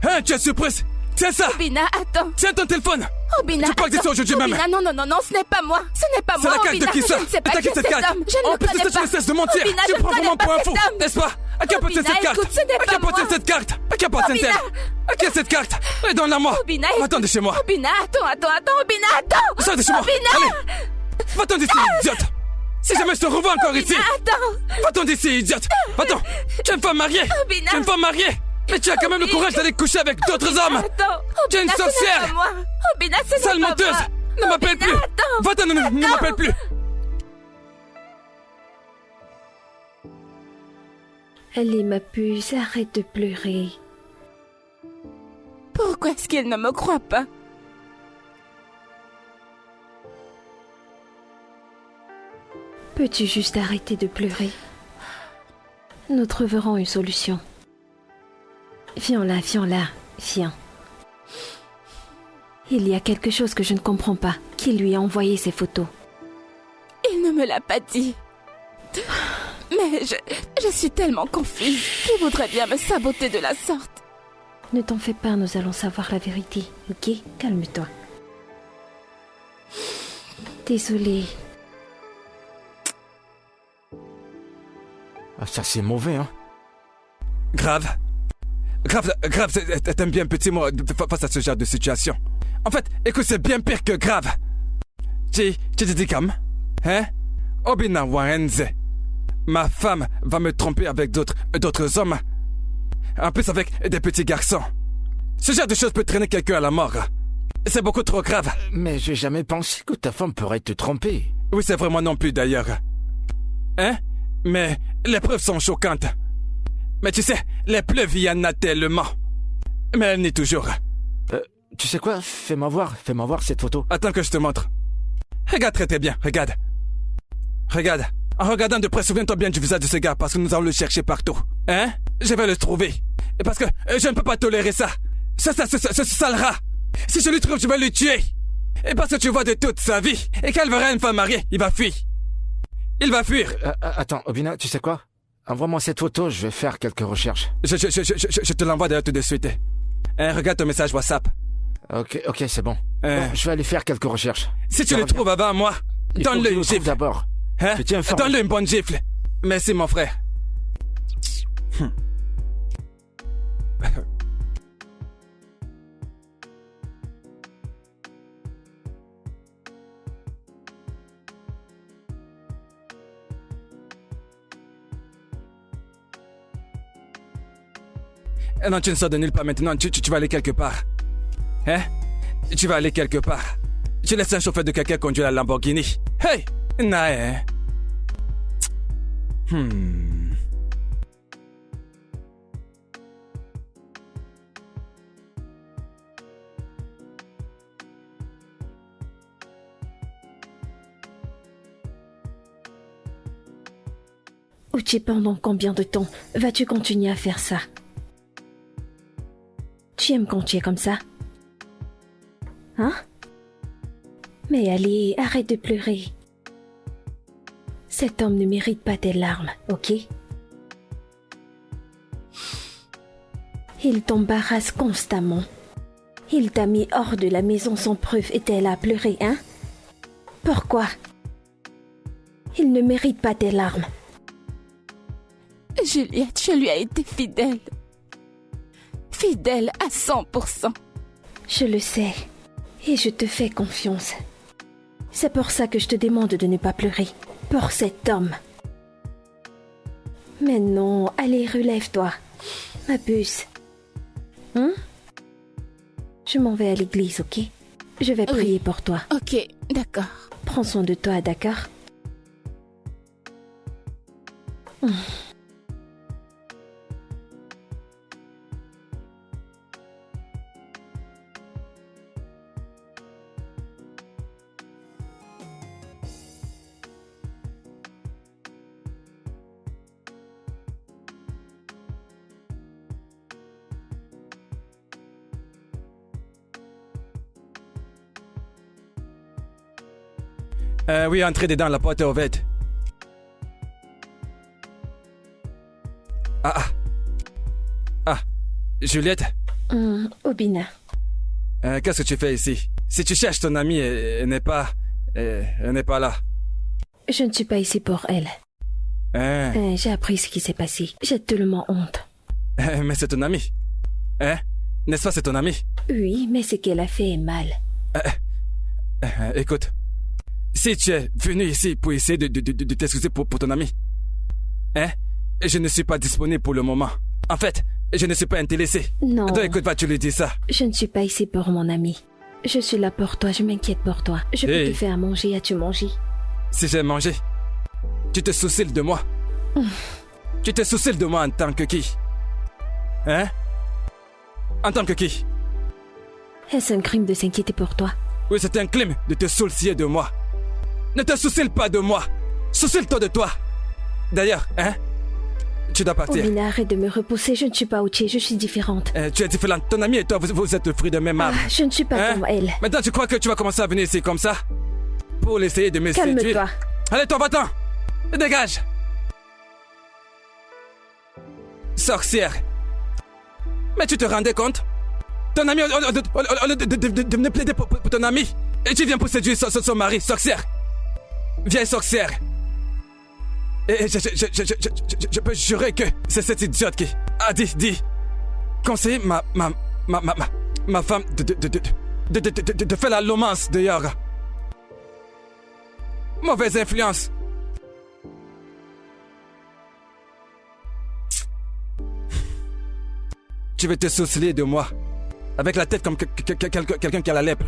Hein, tu es surprise? C'est ça. Obina, attends. Tiens ton téléphone. Obina, Tu pars d'ici attends. aujourd'hui même. Obina, non, ce n'est pas moi. Ce n'est pas C'est moi, la carte de Obina. qui ça? Je ne sais pas T'as qui qui cette est cet carte? homme. Je ne En le plus de connais ça, tu pas. ne cesses de mentir. Obina, Tu je me prends ne vraiment connais pour un pas fou, cet homme. n'est-ce pas? À qui a porté Obina, cette carte? écoute, ce n'est À qui pas a porté moi. cette carte? À qui a porté Obina. elle? À qui a cette carte? Allez, donne-la moi. Obina, Va-t'en de chez moi. Obina, attends, Obina, attends. Sors de chez moi. Obina. Allez. Va-t'en d'ici, idiote. Si jamais je te revois encore ici. Obina, attends. Va-t'en d'ici, idiote. Va-t'en. Tu es une femme mariée. Obina. Tu es une femme mariée. Mais tu as quand même le courage d'aller coucher avec d'autres hommes. Attends. Tu es une Obina, ce n'est sorcière. pas moi. Obina, ce n'est Sale pas menteuse. moi. Ne m'appelle Obina, plus. attends. Va-t'en, ne m'appelle plus. Allez, ma puce, arrête de pleurer. Pourquoi est-ce qu'il ne me croit pas? Peux-tu juste arrêter de pleurer? Nous trouverons une solution. Viens là, viens. Il y a quelque chose que je ne comprends pas. Qui lui a envoyé ces photos? Il ne me l'a pas dit. Mais je suis tellement confuse. Qui voudrait bien me saboter de la sorte? Ne t'en fais pas, nous allons savoir la vérité, ok? Calme-toi. Désolée. Ah, ça c'est mauvais, hein. Grave, t'aimes bien petit mot face à ce genre de situation. En fait, écoute, c'est bien pire que grave. Tu te dis comme, hein? Obina Waenze. Ma femme va me tromper avec d'autres hommes. En plus avec des petits garçons. Ce genre de choses peut traîner quelqu'un à la mort. C'est beaucoup trop grave. Mais j'ai jamais pensé que ta femme pourrait te tromper. Oui, c'est vraiment non plus d'ailleurs. Hein? Mais les preuves sont choquantes. Mais tu sais, les preuves, il y en a tellement. Mais elle nie toujours. Tu sais quoi? Fais-moi voir cette photo. Attends que je te montre. Regarde très bien, regarde. Regarde. En regardant de près, souviens-toi bien du visage de ce gars parce que nous allons le chercher partout. Hein? Je vais le trouver. Et parce que je ne peux pas tolérer ça. Ce sale rat. Si je le trouve, je vais le tuer. Et parce que tu vois de toute sa vie. Et qu'elle verra une femme mariée, il va fuir. Il va fuir. Attends, Obina, tu sais quoi? Envoie-moi cette photo, je vais faire quelques recherches. Je te l'envoie d'ailleurs tout de suite. Hein, regarde ton message WhatsApp. Ok, c'est bon. Bon, je vais aller faire quelques recherches. Si tu le trouves avant moi, donne-le une gifle. D'abord. Hein? Donne-le une bonne gifle. Merci, mon frère. Non, tu ne sors de nulle part maintenant. Tu vas aller quelque part. Hein? Tu vas aller quelque part. Tu laisses un chauffeur de quelqu'un conduire la Lamborghini. Hey! Nae. Uchi, pendant combien de temps vas-tu continuer à faire ça? Tu aimes quand tu es comme ça? Hein? Mais allez, arrête de pleurer. Cet homme ne mérite pas tes larmes, ok? Il t'embarrasse constamment. Il t'a mis hors de la maison sans preuve et t'es là à pleurer, hein? Pourquoi? Il ne mérite pas tes larmes. Juliette, je lui ai été fidèle. Fidèle à 100%. Je le sais. Et je te fais confiance. C'est pour ça que je te demande de ne pas pleurer. Pour cet homme. Mais non, allez, relève-toi. Ma puce. Hein? Je m'en vais à l'église, ok? Je vais prier pour toi. Ok, d'accord. Prends soin de toi, d'accord? Oui, entrez dedans, la porte est ouverte. Juliette? Obina. Qu'est-ce que tu fais ici? Si tu cherches ton amie, elle n'est pas là. Je ne suis pas ici pour elle. J'ai appris ce qui s'est passé. J'ai tellement honte. Mais c'est ton amie. Hein? N'est-ce pas, c'est ton amie? Oui, mais ce qu'elle a fait est mal. Écoute, si tu es venu ici pour essayer de t'excuser pour ton ami, hein? Je ne suis pas disponible pour le moment. En fait, je ne suis pas intéressé. Non. Donc écoute, vas-tu lui dire ça? Je ne suis pas ici pour mon ami. Je suis là pour toi, je m'inquiète pour toi. Je peux te faire à manger, as-tu mangé? Si j'ai mangé, tu te soucies de moi. Tu te soucies de moi en tant que qui? Hein? En tant que qui? Est-ce un crime de s'inquiéter pour toi? Oui, c'est un crime de te soucier de moi. Ne te soucie pas de moi. Soucie-toi de toi. D'ailleurs, hein? Tu dois partir. Obina, arrête de me repousser. Je ne suis pas Uche, je suis différente. Tu es différente. Ton ami et toi, vous êtes le fruit de même arbre. Je ne suis pas comme elle. Maintenant, tu crois que tu vas commencer à venir ici comme ça? Pour essayer de me séduire? Calme-toi. Allez, toi, va-t'en. Dégage. Sorcière. Mais tu te rendais compte? Ton ami, au lieu de me plaider pour ton ami, et tu viens pour séduire son mari, sorcière. Vieille sorcière. Et je peux jurer que c'est cette idiote qui a dit conseiller ma femme de faire la lomance dehors. Mauvaise influence. Tu veux te soucier de moi avec la tête comme quelqu'un qui a la lèpre.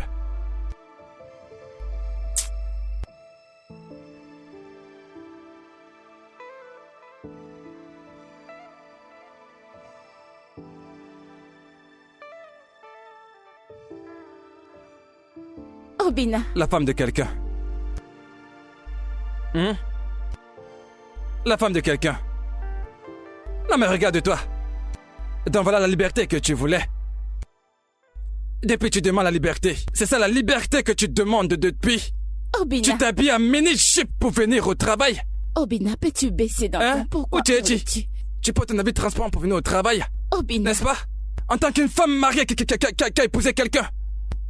Obina. La femme de quelqu'un. La femme de quelqu'un. Non mais regarde-toi. Donc voilà la liberté que tu voulais. Depuis tu demandes la liberté. C'est ça la liberté que tu demandes depuis. Obina. Tu t'habilles en mini-chip pour venir au travail. Obina, peux-tu baisser dans ton... Pourquoi tu portes un habit transparent pour venir au travail. Obina. N'est-ce pas? En tant qu'une femme mariée qui a épousé quelqu'un.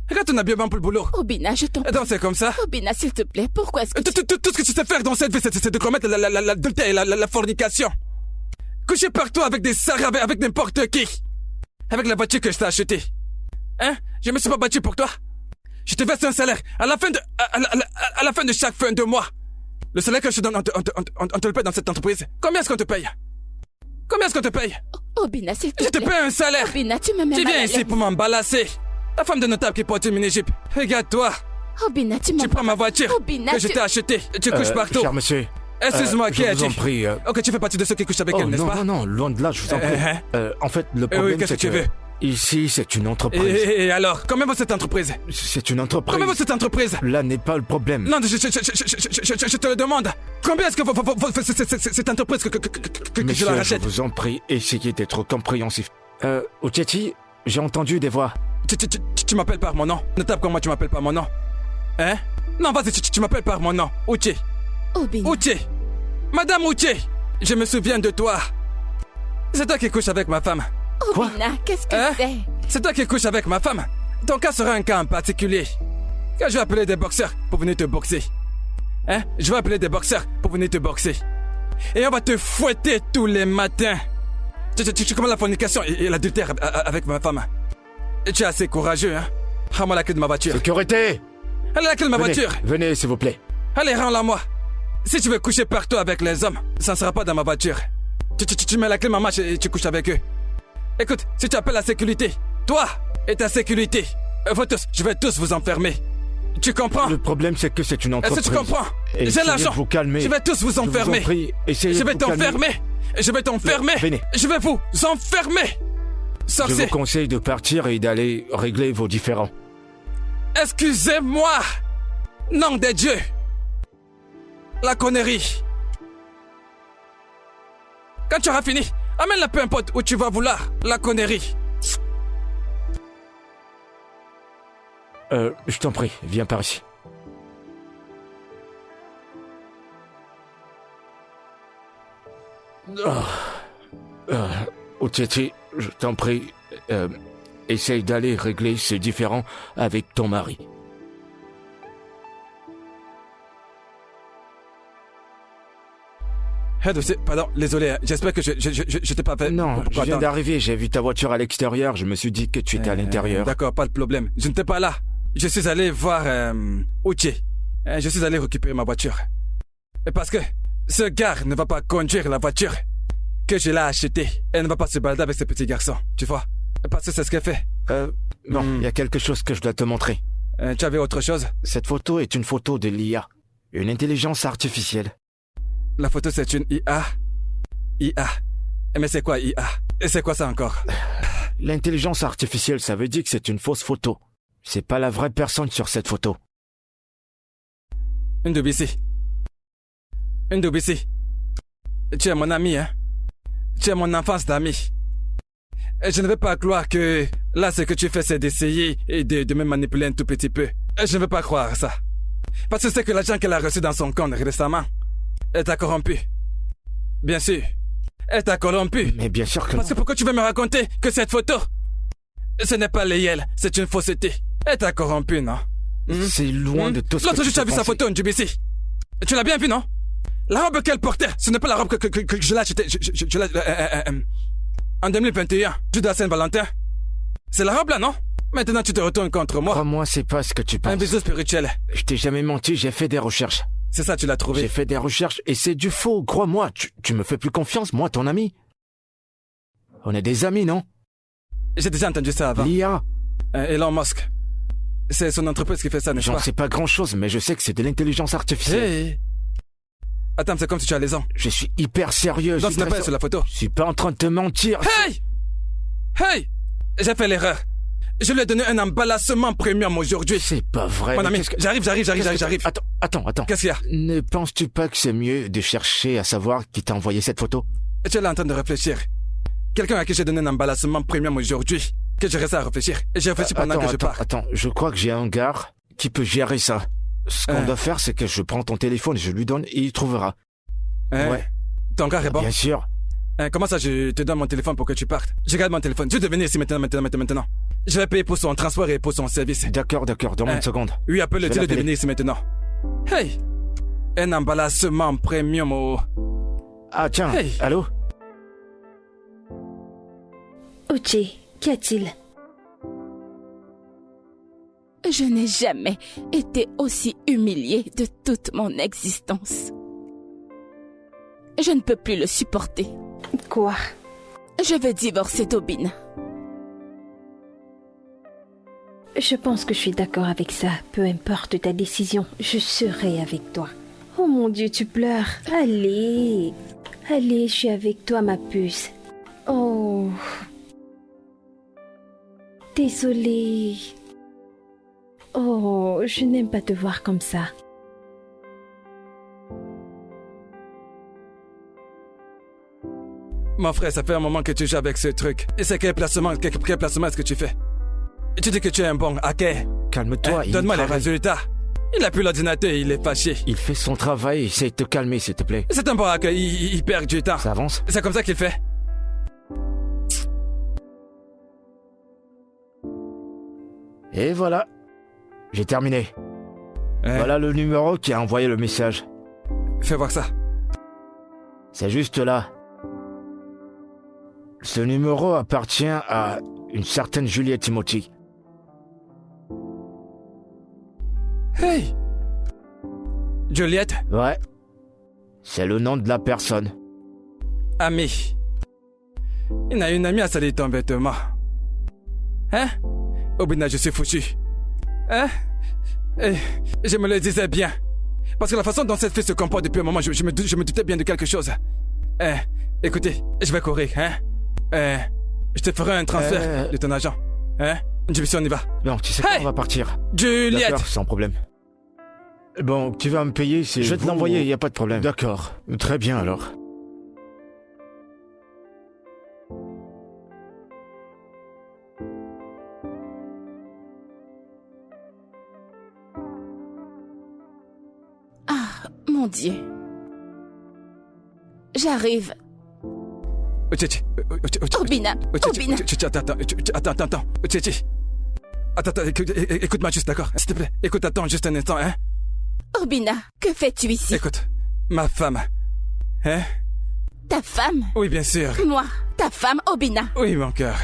Regarde ton habillement pour le boulot. Obina, je t'en prie. Donc c'est comme ça. Obina, s'il te plaît, pourquoi est-ce que tout ce que tu sais faire dans cette vie, c'est de commettre l'adultère et la fornication. Coucher partout avec des sarres, avec n'importe qui. Avec la voiture que je t'ai achetée. Hein? Je me suis pas battu pour toi. Je te verse un salaire à la fin de chaque fin de mois. Le salaire que je te donne, on te le paye dans cette entreprise. Combien est-ce qu'on te paye? Combien est-ce qu'on te paye? Obina, s'il te plaît. Je te paye un salaire. Obina, tu me mets Tu mal à viens l'aise. ici pour m'embalasser. La femme de notable qui porte une mini-jupe. Regarde-toi. Obina, tu prends ma voiture Obina, que je t'ai achetée. Tu couches partout. Cher monsieur. Excuse-moi, qui je es-tu? vous en prie. Ok, tu fais partie de ceux qui couchent avec elle, n'est-ce pas? Non, loin de là, je vous en prie. En fait, le problème, qu'est-ce c'est que tu veux? Ici, c'est une entreprise. Et alors, combien vaut cette entreprise? C'est une entreprise. Combien vaut cette entreprise? Là n'est pas le problème. Non, je te le demande. Combien est-ce que vaut cette entreprise que je la rachète? Je vous en prie, essayez d'être compréhensif. Uchechi, j'ai entendu des voix. Tu m'appelles par mon nom. Notable comme moi, tu m'appelles par mon nom. Hein? Non, vas-y, tu m'appelles par mon nom. Uche. Obina. Uche. Madame Uche. Je me souviens de toi. C'est toi qui couches avec ma femme. Obina, qu'est-ce que c'est? C'est toi qui couches avec ma femme. Ton cas sera un cas en particulier. Quand je vais appeler des boxeurs pour venir te boxer. Hein? Je vais appeler des boxeurs pour venir te boxer. Et on va te fouetter tous les matins. Tu commences la fornication et l'adultère avec ma femme. Et tu es assez courageux, hein? Rends-moi la clé de ma voiture. Sécurité! Allez, la clé de ma voiture. Venez, s'il vous plaît. Allez, rends-la moi. Si tu veux coucher partout avec les hommes, ça ne sera pas dans ma voiture. Tu mets la clé de ma marche et tu couches avec eux. Écoute, si tu appelles la sécurité, toi et ta sécurité, vous tous, je vais tous vous enfermer. Tu comprends? Le problème, c'est que c'est une entreprise. Est-ce que tu comprends? J'ai l'argent. Vous calmer. Je vais tous vous enfermer. Je vais t'enfermer. Je vais t'enfermer. Venez. Je vais vous enfermer. Sorcier. Je vous conseille de partir et d'aller régler vos différends. Excusez-moi. Nom des dieux. La connerie. Quand tu auras fini, amène-la peu importe où tu vas vouloir. La connerie. Je t'en prie, viens par ici. Uchechi, je t'en prie, essaye d'aller régler ces différends avec ton mari. Pardon, désolé, j'espère que je t'ai pas fait... Non, je viens d'arriver, j'ai vu ta voiture à l'extérieur, je me suis dit que tu étais à l'intérieur. D'accord, pas de problème, je n'étais pas là. Je suis allé voir Uche. Je suis allé récupérer ma voiture. Parce que ce gars ne va pas conduire la voiture que je l'ai achetée. Elle ne va pas se balader avec ce petit garçon, tu vois. Parce que c'est ce qu'elle fait. Non, il y a quelque chose que je dois te montrer. Tu avais autre chose? Cette photo est une photo de l'IA, une intelligence artificielle. La photo, c'est une IA. IA. Mais c'est quoi IA? Et c'est quoi ça encore? L'intelligence artificielle, ça veut dire que c'est une fausse photo. C'est pas la vraie personne sur cette photo. Ndubisi. Ndubisi. Tu es mon ami, hein? Tu es mon enfance d'ami. Et je ne veux pas croire que là, ce que tu fais, c'est d'essayer et de me manipuler un tout petit peu. Et je ne veux pas croire ça. Parce que c'est que l'argent qu'elle a reçu dans son compte récemment, elle t'a corrompu. Bien sûr. Elle t'a corrompu. Mais bien sûr que Parce que pourquoi tu veux me raconter que cette photo, ce n'est pas Léel, c'est une fausseté. Elle t'a corrompu, non? C'est loin de tout ce que L'autre jour, tu as vu sa photo, Ndubisi. Tu l'as bien vu, non? La robe qu'elle portait, ce n'est pas la robe que je l'ai achetée. En 2021, jour de la Saint-Valentin. C'est la robe là, non? Maintenant, tu te retournes contre moi. Crois-moi, c'est pas ce que tu penses. Un bisou spirituel. Je t'ai jamais menti, j'ai fait des recherches. C'est ça, tu l'as trouvé. J'ai fait des recherches et c'est du faux, crois-moi. Tu me fais plus confiance, moi, ton ami. On est des amis, non? J'ai déjà entendu ça avant. L'IA. Elon Musk. C'est son entreprise qui fait ça, n'est-ce J'en pas? sais pas grand-chose, mais je sais que c'est de l'intelligence artificielle. Hey. Attends, c'est comme si tu as les ans. Je suis hyper sérieux. Non, ce n'est pas elle sur la photo. Je suis pas en train de te mentir. Hey! Hey! J'ai fait l'erreur. Je lui ai donné un emballissement premium aujourd'hui. C'est pas vrai. Mon ami, j'arrive. Attends. Qu'est-ce qu'il y a? Ne penses-tu pas que c'est mieux de chercher à savoir qui t'a envoyé cette photo? Tu es là en train de réfléchir. Quelqu'un à qui j'ai donné un emballissement premium aujourd'hui, que je reste à réfléchir. Et j'ai réfléchi pendant que je pars. Attends, je crois que j'ai un gars qui peut gérer ça. Ce qu'on doit faire, c'est que je prends ton téléphone et je lui donne et il trouvera. Ouais. Ton gars est bon? Bien sûr. Comment ça, je te donne mon téléphone pour que tu partes? Je garde mon téléphone. Je vais venir ici maintenant. Je vais payer pour son transport et pour son service. D'accord. Donne-moi une seconde. Oui, appelle-le, dis-le de venir ici maintenant. Hey! Un emballissement premium au... Ah tiens, hey. Allô? Uche, qu'y a-t-il? Je n'ai jamais été aussi humiliée de toute mon existence. Je ne peux plus le supporter. Quoi? Je veux divorcer d'Obina. Je pense que je suis d'accord avec ça. Peu importe ta décision, je serai avec toi. Oh mon Dieu, tu pleures. Allez, je suis avec toi, ma puce. Oh. Désolée. Oh, je n'aime pas te voir comme ça. Mon frère, ça fait un moment que tu joues avec ce truc. Et c'est quel placement est-ce que tu fais? Et tu dis que tu es un bon hacker. Calme-toi. Donne-moi les résultats. Il a plus l'ordinateur, il est fâché. Il fait son travail, essaye de te calmer, s'il te plaît. C'est un bon hacker, il perd du temps. Ça avance? C'est comme ça qu'il fait. Et voilà. J'ai terminé. Voilà le numéro qui a envoyé le message. Fais voir ça. C'est juste là. Ce numéro appartient à une certaine Juliette Timothy. Hey! Juliette? Ouais. C'est le nom de la personne. Ami. Il a une amie à salir ton vêtement. Hein? Obina, je suis foutu. Hein? Et je me le disais bien. Parce que la façon dont cette fille se comporte depuis un moment, je me doutais bien de quelque chose. Écoutez, je vais courir, hein? Je te ferai un transfert de ton agent. Hein? Jimmy, on y va. Non, tu sais quoi, on va partir. Juliette! D'accord, sans problème. Bon, tu vas me payer, c'est... Je vais te l'envoyer, y a pas de problème. D'accord. Très bien, alors. Ah, mon Dieu. J'arrive. Obina. Attends. Attends, écoute-moi juste, d'accord? S'il te plaît, attends juste un instant, hein? Obina, que fais-tu ici? Écoute, ma femme. Hein? Ta femme? Oui, bien sûr. Moi, ta femme, Obina. Oui, mon cœur.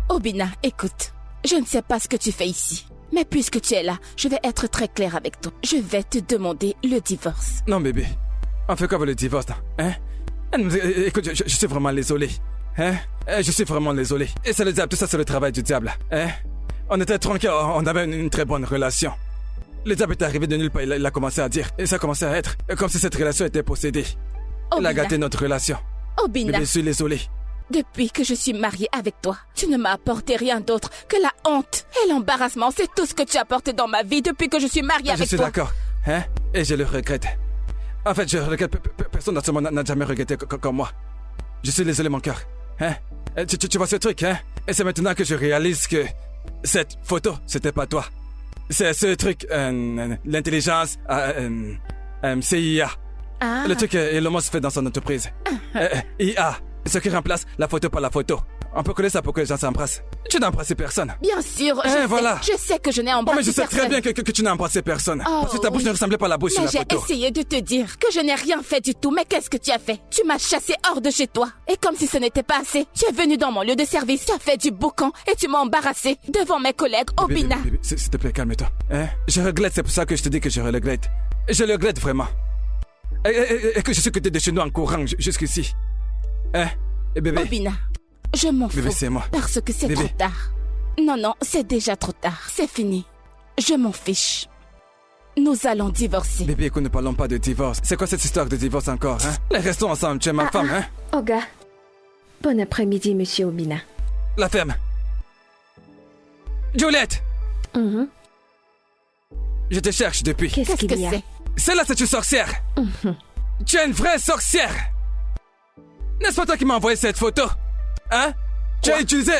Obina, écoute, je ne sais pas ce que tu fais ici. Mais puisque tu es là, je vais être très claire avec toi. Je vais te demander le divorce. Non, bébé. On fait quoi avec le divorce, hein? Écoute, je suis vraiment désolé. Hein? Je suis vraiment désolé. Et c'est le diable, tout ça c'est le travail du diable. Hein? On était tranquilles, on avait une très bonne relation. Le diable est arrivé de nulle part, il a commencé à dire. Et ça a commencé à être comme si cette relation était possédée. Il a gâté notre relation. Obina, Bébé, je suis désolé. depuis que je suis mariée avec toi, tu ne m'as apporté rien d'autre que la honte et l'embarrassement. C'est tout ce que tu as apporté dans ma vie depuis que je suis mariée Je avec suis toi. d'accord. Hein? Et je le regrette. En fait, je regrette. Personne dans ce monde n'a jamais regretté comme moi. Je suis désolé, mon cœur. Hein? Tu vois ce truc, hein? Et c'est maintenant que je réalise que cette photo, c'était pas toi. C'est ce truc, l'intelligence, CIA. Ah. Le truc Elon Musk fait dans son entreprise. IA. Ce qui remplace la photo par la photo. On peut coller ça pour que les gens s'embrassent. Tu n'as embrassé personne. Bien sûr, voilà. je sais que je n'ai Oh, embrassé mais je sais personne. très bien que tu n'as embrassé personne. Oh, parce que ta bouche oui. ne ressemblait pas à la bouche sur Mais la j'ai photo. essayé de te dire que je n'ai rien fait du tout. Mais qu'est-ce que tu as fait? Tu m'as chassé hors de chez toi. Et comme si ce n'était pas assez, tu es venu dans mon lieu de service, tu as fait du boucan et tu m'as embarrassé devant mes collègues Obina. Bébé, s'il te plaît, calme-toi. Hein? Je regrette, c'est pour ça que je te dis que je regrette. Je le regrette vraiment. Et que je suis quitté de chez nous en courant jusqu'ici. Hein? Et bébé, Obina, je m'en bébé, fous. c'est moi. Parce que c'est Bébé. trop tard. Non, c'est déjà trop tard. C'est fini. Je m'en fiche. Nous allons divorcer. Bébé, écoute, ne parlons pas de divorce. C'est quoi cette histoire de divorce encore, hein? Les restons ensemble, tu es ma femme, hein? Oga. Bon après-midi, monsieur Obina. La ferme. Juliette! Mhm. Je te cherche depuis. Qu'est-ce Qu'est-ce qu'il que y a? c'est? Celle-là, c'est une sorcière. Tu es une vraie sorcière. N'est-ce pas toi qui m'as envoyé cette photo? Hein? Tu as utilisé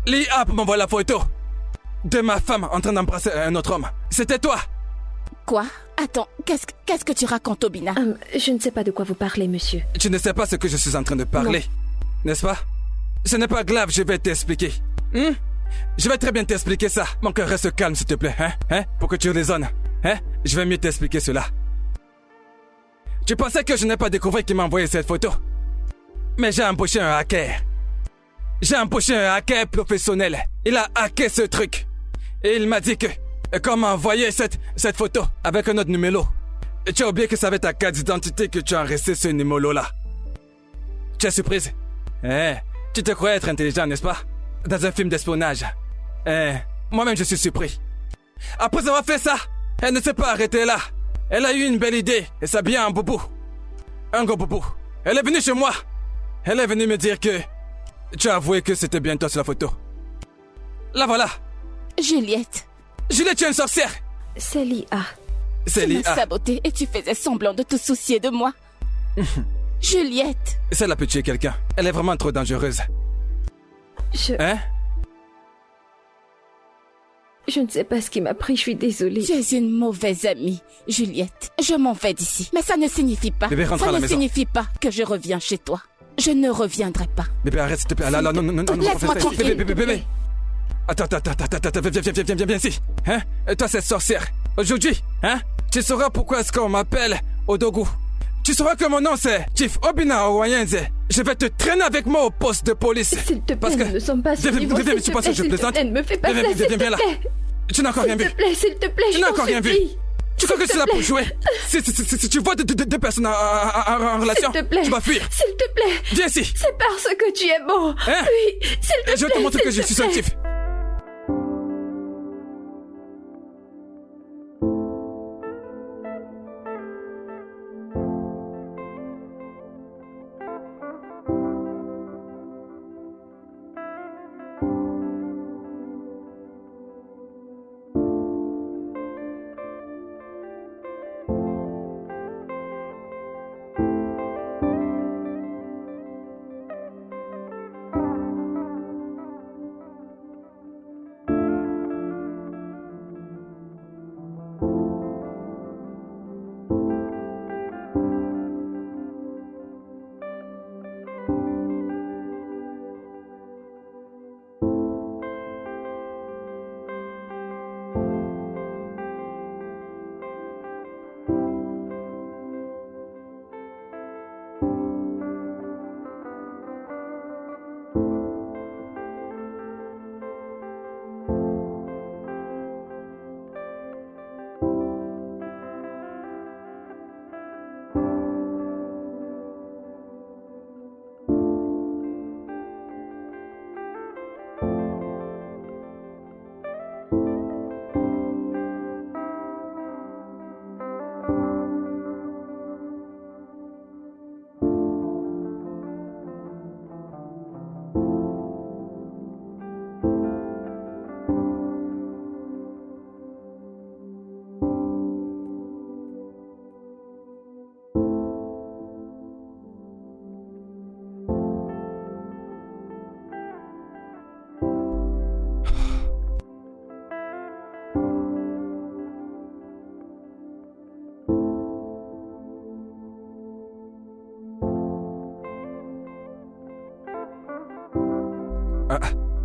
l'IA pour m'envoyer la photo de ma femme en train d'embrasser un autre homme. C'était toi. Quoi? Attends, qu'est-ce que tu racontes, Obina? Je ne sais pas de quoi vous parlez, monsieur. Tu ne sais pas ce que je suis en train de parler, n'est-ce pas? Ce n'est pas grave, je vais t'expliquer. Je vais très bien t'expliquer ça. Mon cœur, reste calme, s'il te plaît, hein? Pour que tu raisonnes. Hein? Je vais mieux t'expliquer cela. Tu pensais que je n'ai pas découvert qui m'a envoyé cette photo? Mais j'ai embauché un hacker. J'ai embauché un hacker professionnel. Il a hacké ce truc. Et il m'a dit que... Quand m'a envoyé cette photo avec un autre numéro, tu as oublié que ça avait ta carte d'identité que tu as resté ce numéro-là. Tu es surprise? Tu te croyais être intelligent, n'est-ce pas? Dans un film d'espionnage. Moi-même, je suis surpris. Après avoir fait ça, elle ne s'est pas arrêtée là. Elle a eu une belle idée et s'habiller en boubou. Un gros boubou. Elle est venue chez moi. Elle est venue me dire que... Tu as avoué que c'était bien toi sur la photo. La voilà. Juliette, Juliette, tu es une sorcière. C'est l'IA. C'est tu m'as l'IA. saboté et tu faisais semblant de te soucier de moi. Juliette, Celle-là peut tuer quelqu'un. Elle est vraiment trop dangereuse. Hein? Je ne sais pas ce qui m'a pris, je suis désolée. tu es une mauvaise amie, Juliette. Je m'en vais d'ici. Mais ça ne signifie pas. Bébé, rentre à ça la ne maison. signifie pas que je reviens chez toi. Je ne reviendrai pas. Bébé, arrête, s'il te plaît. Là, non, Laisse-moi fais ça. tranquille. Bébé. Attends, viens ici. Hein? Et toi, cette sorcière. Aujourd'hui, hein? Tu sauras pourquoi est-ce qu'on m'appelle Odogu. Tu sauras que mon nom, c'est Chief Obina Owayenze. Je vais te traîner avec moi au poste de police. S'il te Parce plaît, que... nous ne sommes pas sur niveau. Viens, S'il tu te penses plaît, que je s'il te plaisante? plaît, ne me fais pas ça, s'il te Viens là. plaît. Tu n'as encore rien vu. S'il te plaît, Tu je n'as t'en encore rien vu. supplie. Tu crois que S'il c'est là te pour plaît. jouer? Si tu vois deux personnes en relation, S'il te plaît. tu vas fuir. S'il te plaît. Viens ici. C'est parce que tu es beau. Hein? Oui, s'il te plaît. Et je te montre que s'il je te suis un plaît. Chief.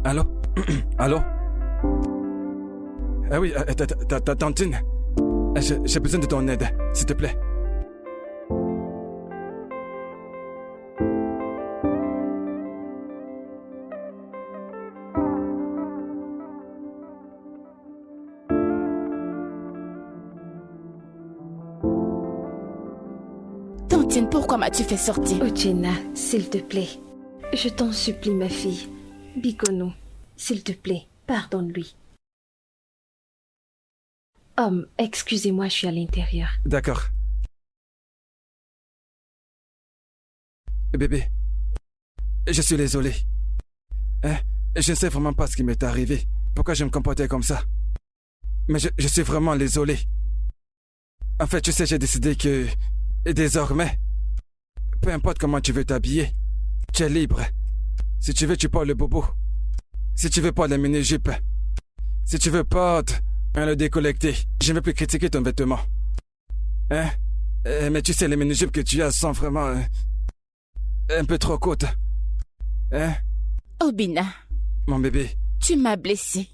Allô? Allô? Ah oui, ta tantine. J'ai besoin de ton aide, s'il te plaît. Tantine, pourquoi m'as-tu fait sortir? Uchenna, s'il te plaît. Je t'en supplie, ma fille. Bikono, s'il te plaît, pardonne-lui. Homme, excusez-moi, je suis à l'intérieur. D'accord. Bébé, je suis désolé. Je ne sais vraiment pas ce qui m'est arrivé. Pourquoi je me comportais comme ça. Mais je suis vraiment désolé. En fait, tu sais, j'ai décidé que... désormais, peu importe comment tu veux t'habiller, tu es libre. Si tu veux, tu portes le bobo. Si tu veux, porte la mini-jupe. Si tu veux, porte le décollecté. Je ne veux plus critiquer ton vêtement. Mais tu sais, les mini-jupes que tu as sont vraiment... un peu trop courtes. Obina. Mon bébé. Tu m'as blessé.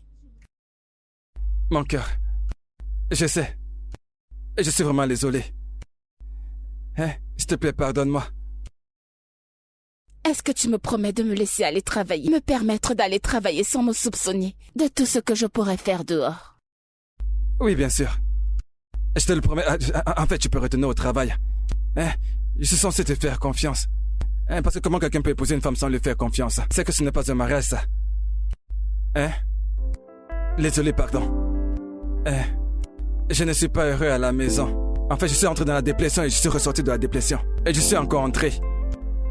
Mon cœur. Je sais. Je suis vraiment désolé. S'il te plaît, pardonne-moi. Est-ce que tu me promets de me laisser aller travailler, me permettre d'aller travailler sans me soupçonner de tout ce que je pourrais faire dehors? Oui, bien sûr. Je te le promets. En fait, tu peux retourner au travail. Je suis censé te faire confiance. Parce que comment quelqu'un peut épouser une femme sans lui faire confiance? C'est que ce n'est pas un mariage, ça. Désolé, pardon. Je ne suis pas heureux à la maison. En fait, je suis entré dans la dépression et je suis ressorti de la dépression. Et je suis encore entré.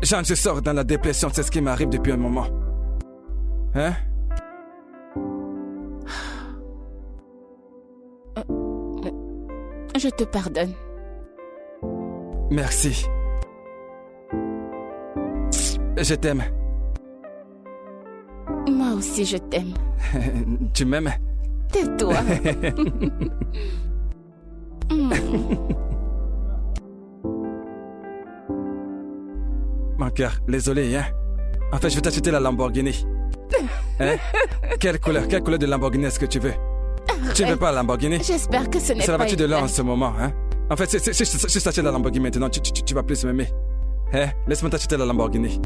Jean, je sors dans la dépression, c'est ce qui m'arrive depuis un moment. Je te pardonne. Merci. Je t'aime. Moi aussi, je t'aime. Tu m'aimes? Tais-toi. Mon cœur, désolé, En fait, je vais t'acheter la Lamborghini. Quelle couleur de Lamborghini est-ce que tu veux? Arrête. Tu ne veux pas la Lamborghini? J'espère que ce n'est pas... C'est la voiture de l'an en ce moment, En fait, si je t'achète la Lamborghini maintenant, tu vas plus m'aimer. Laisse-moi t'acheter la Lamborghini.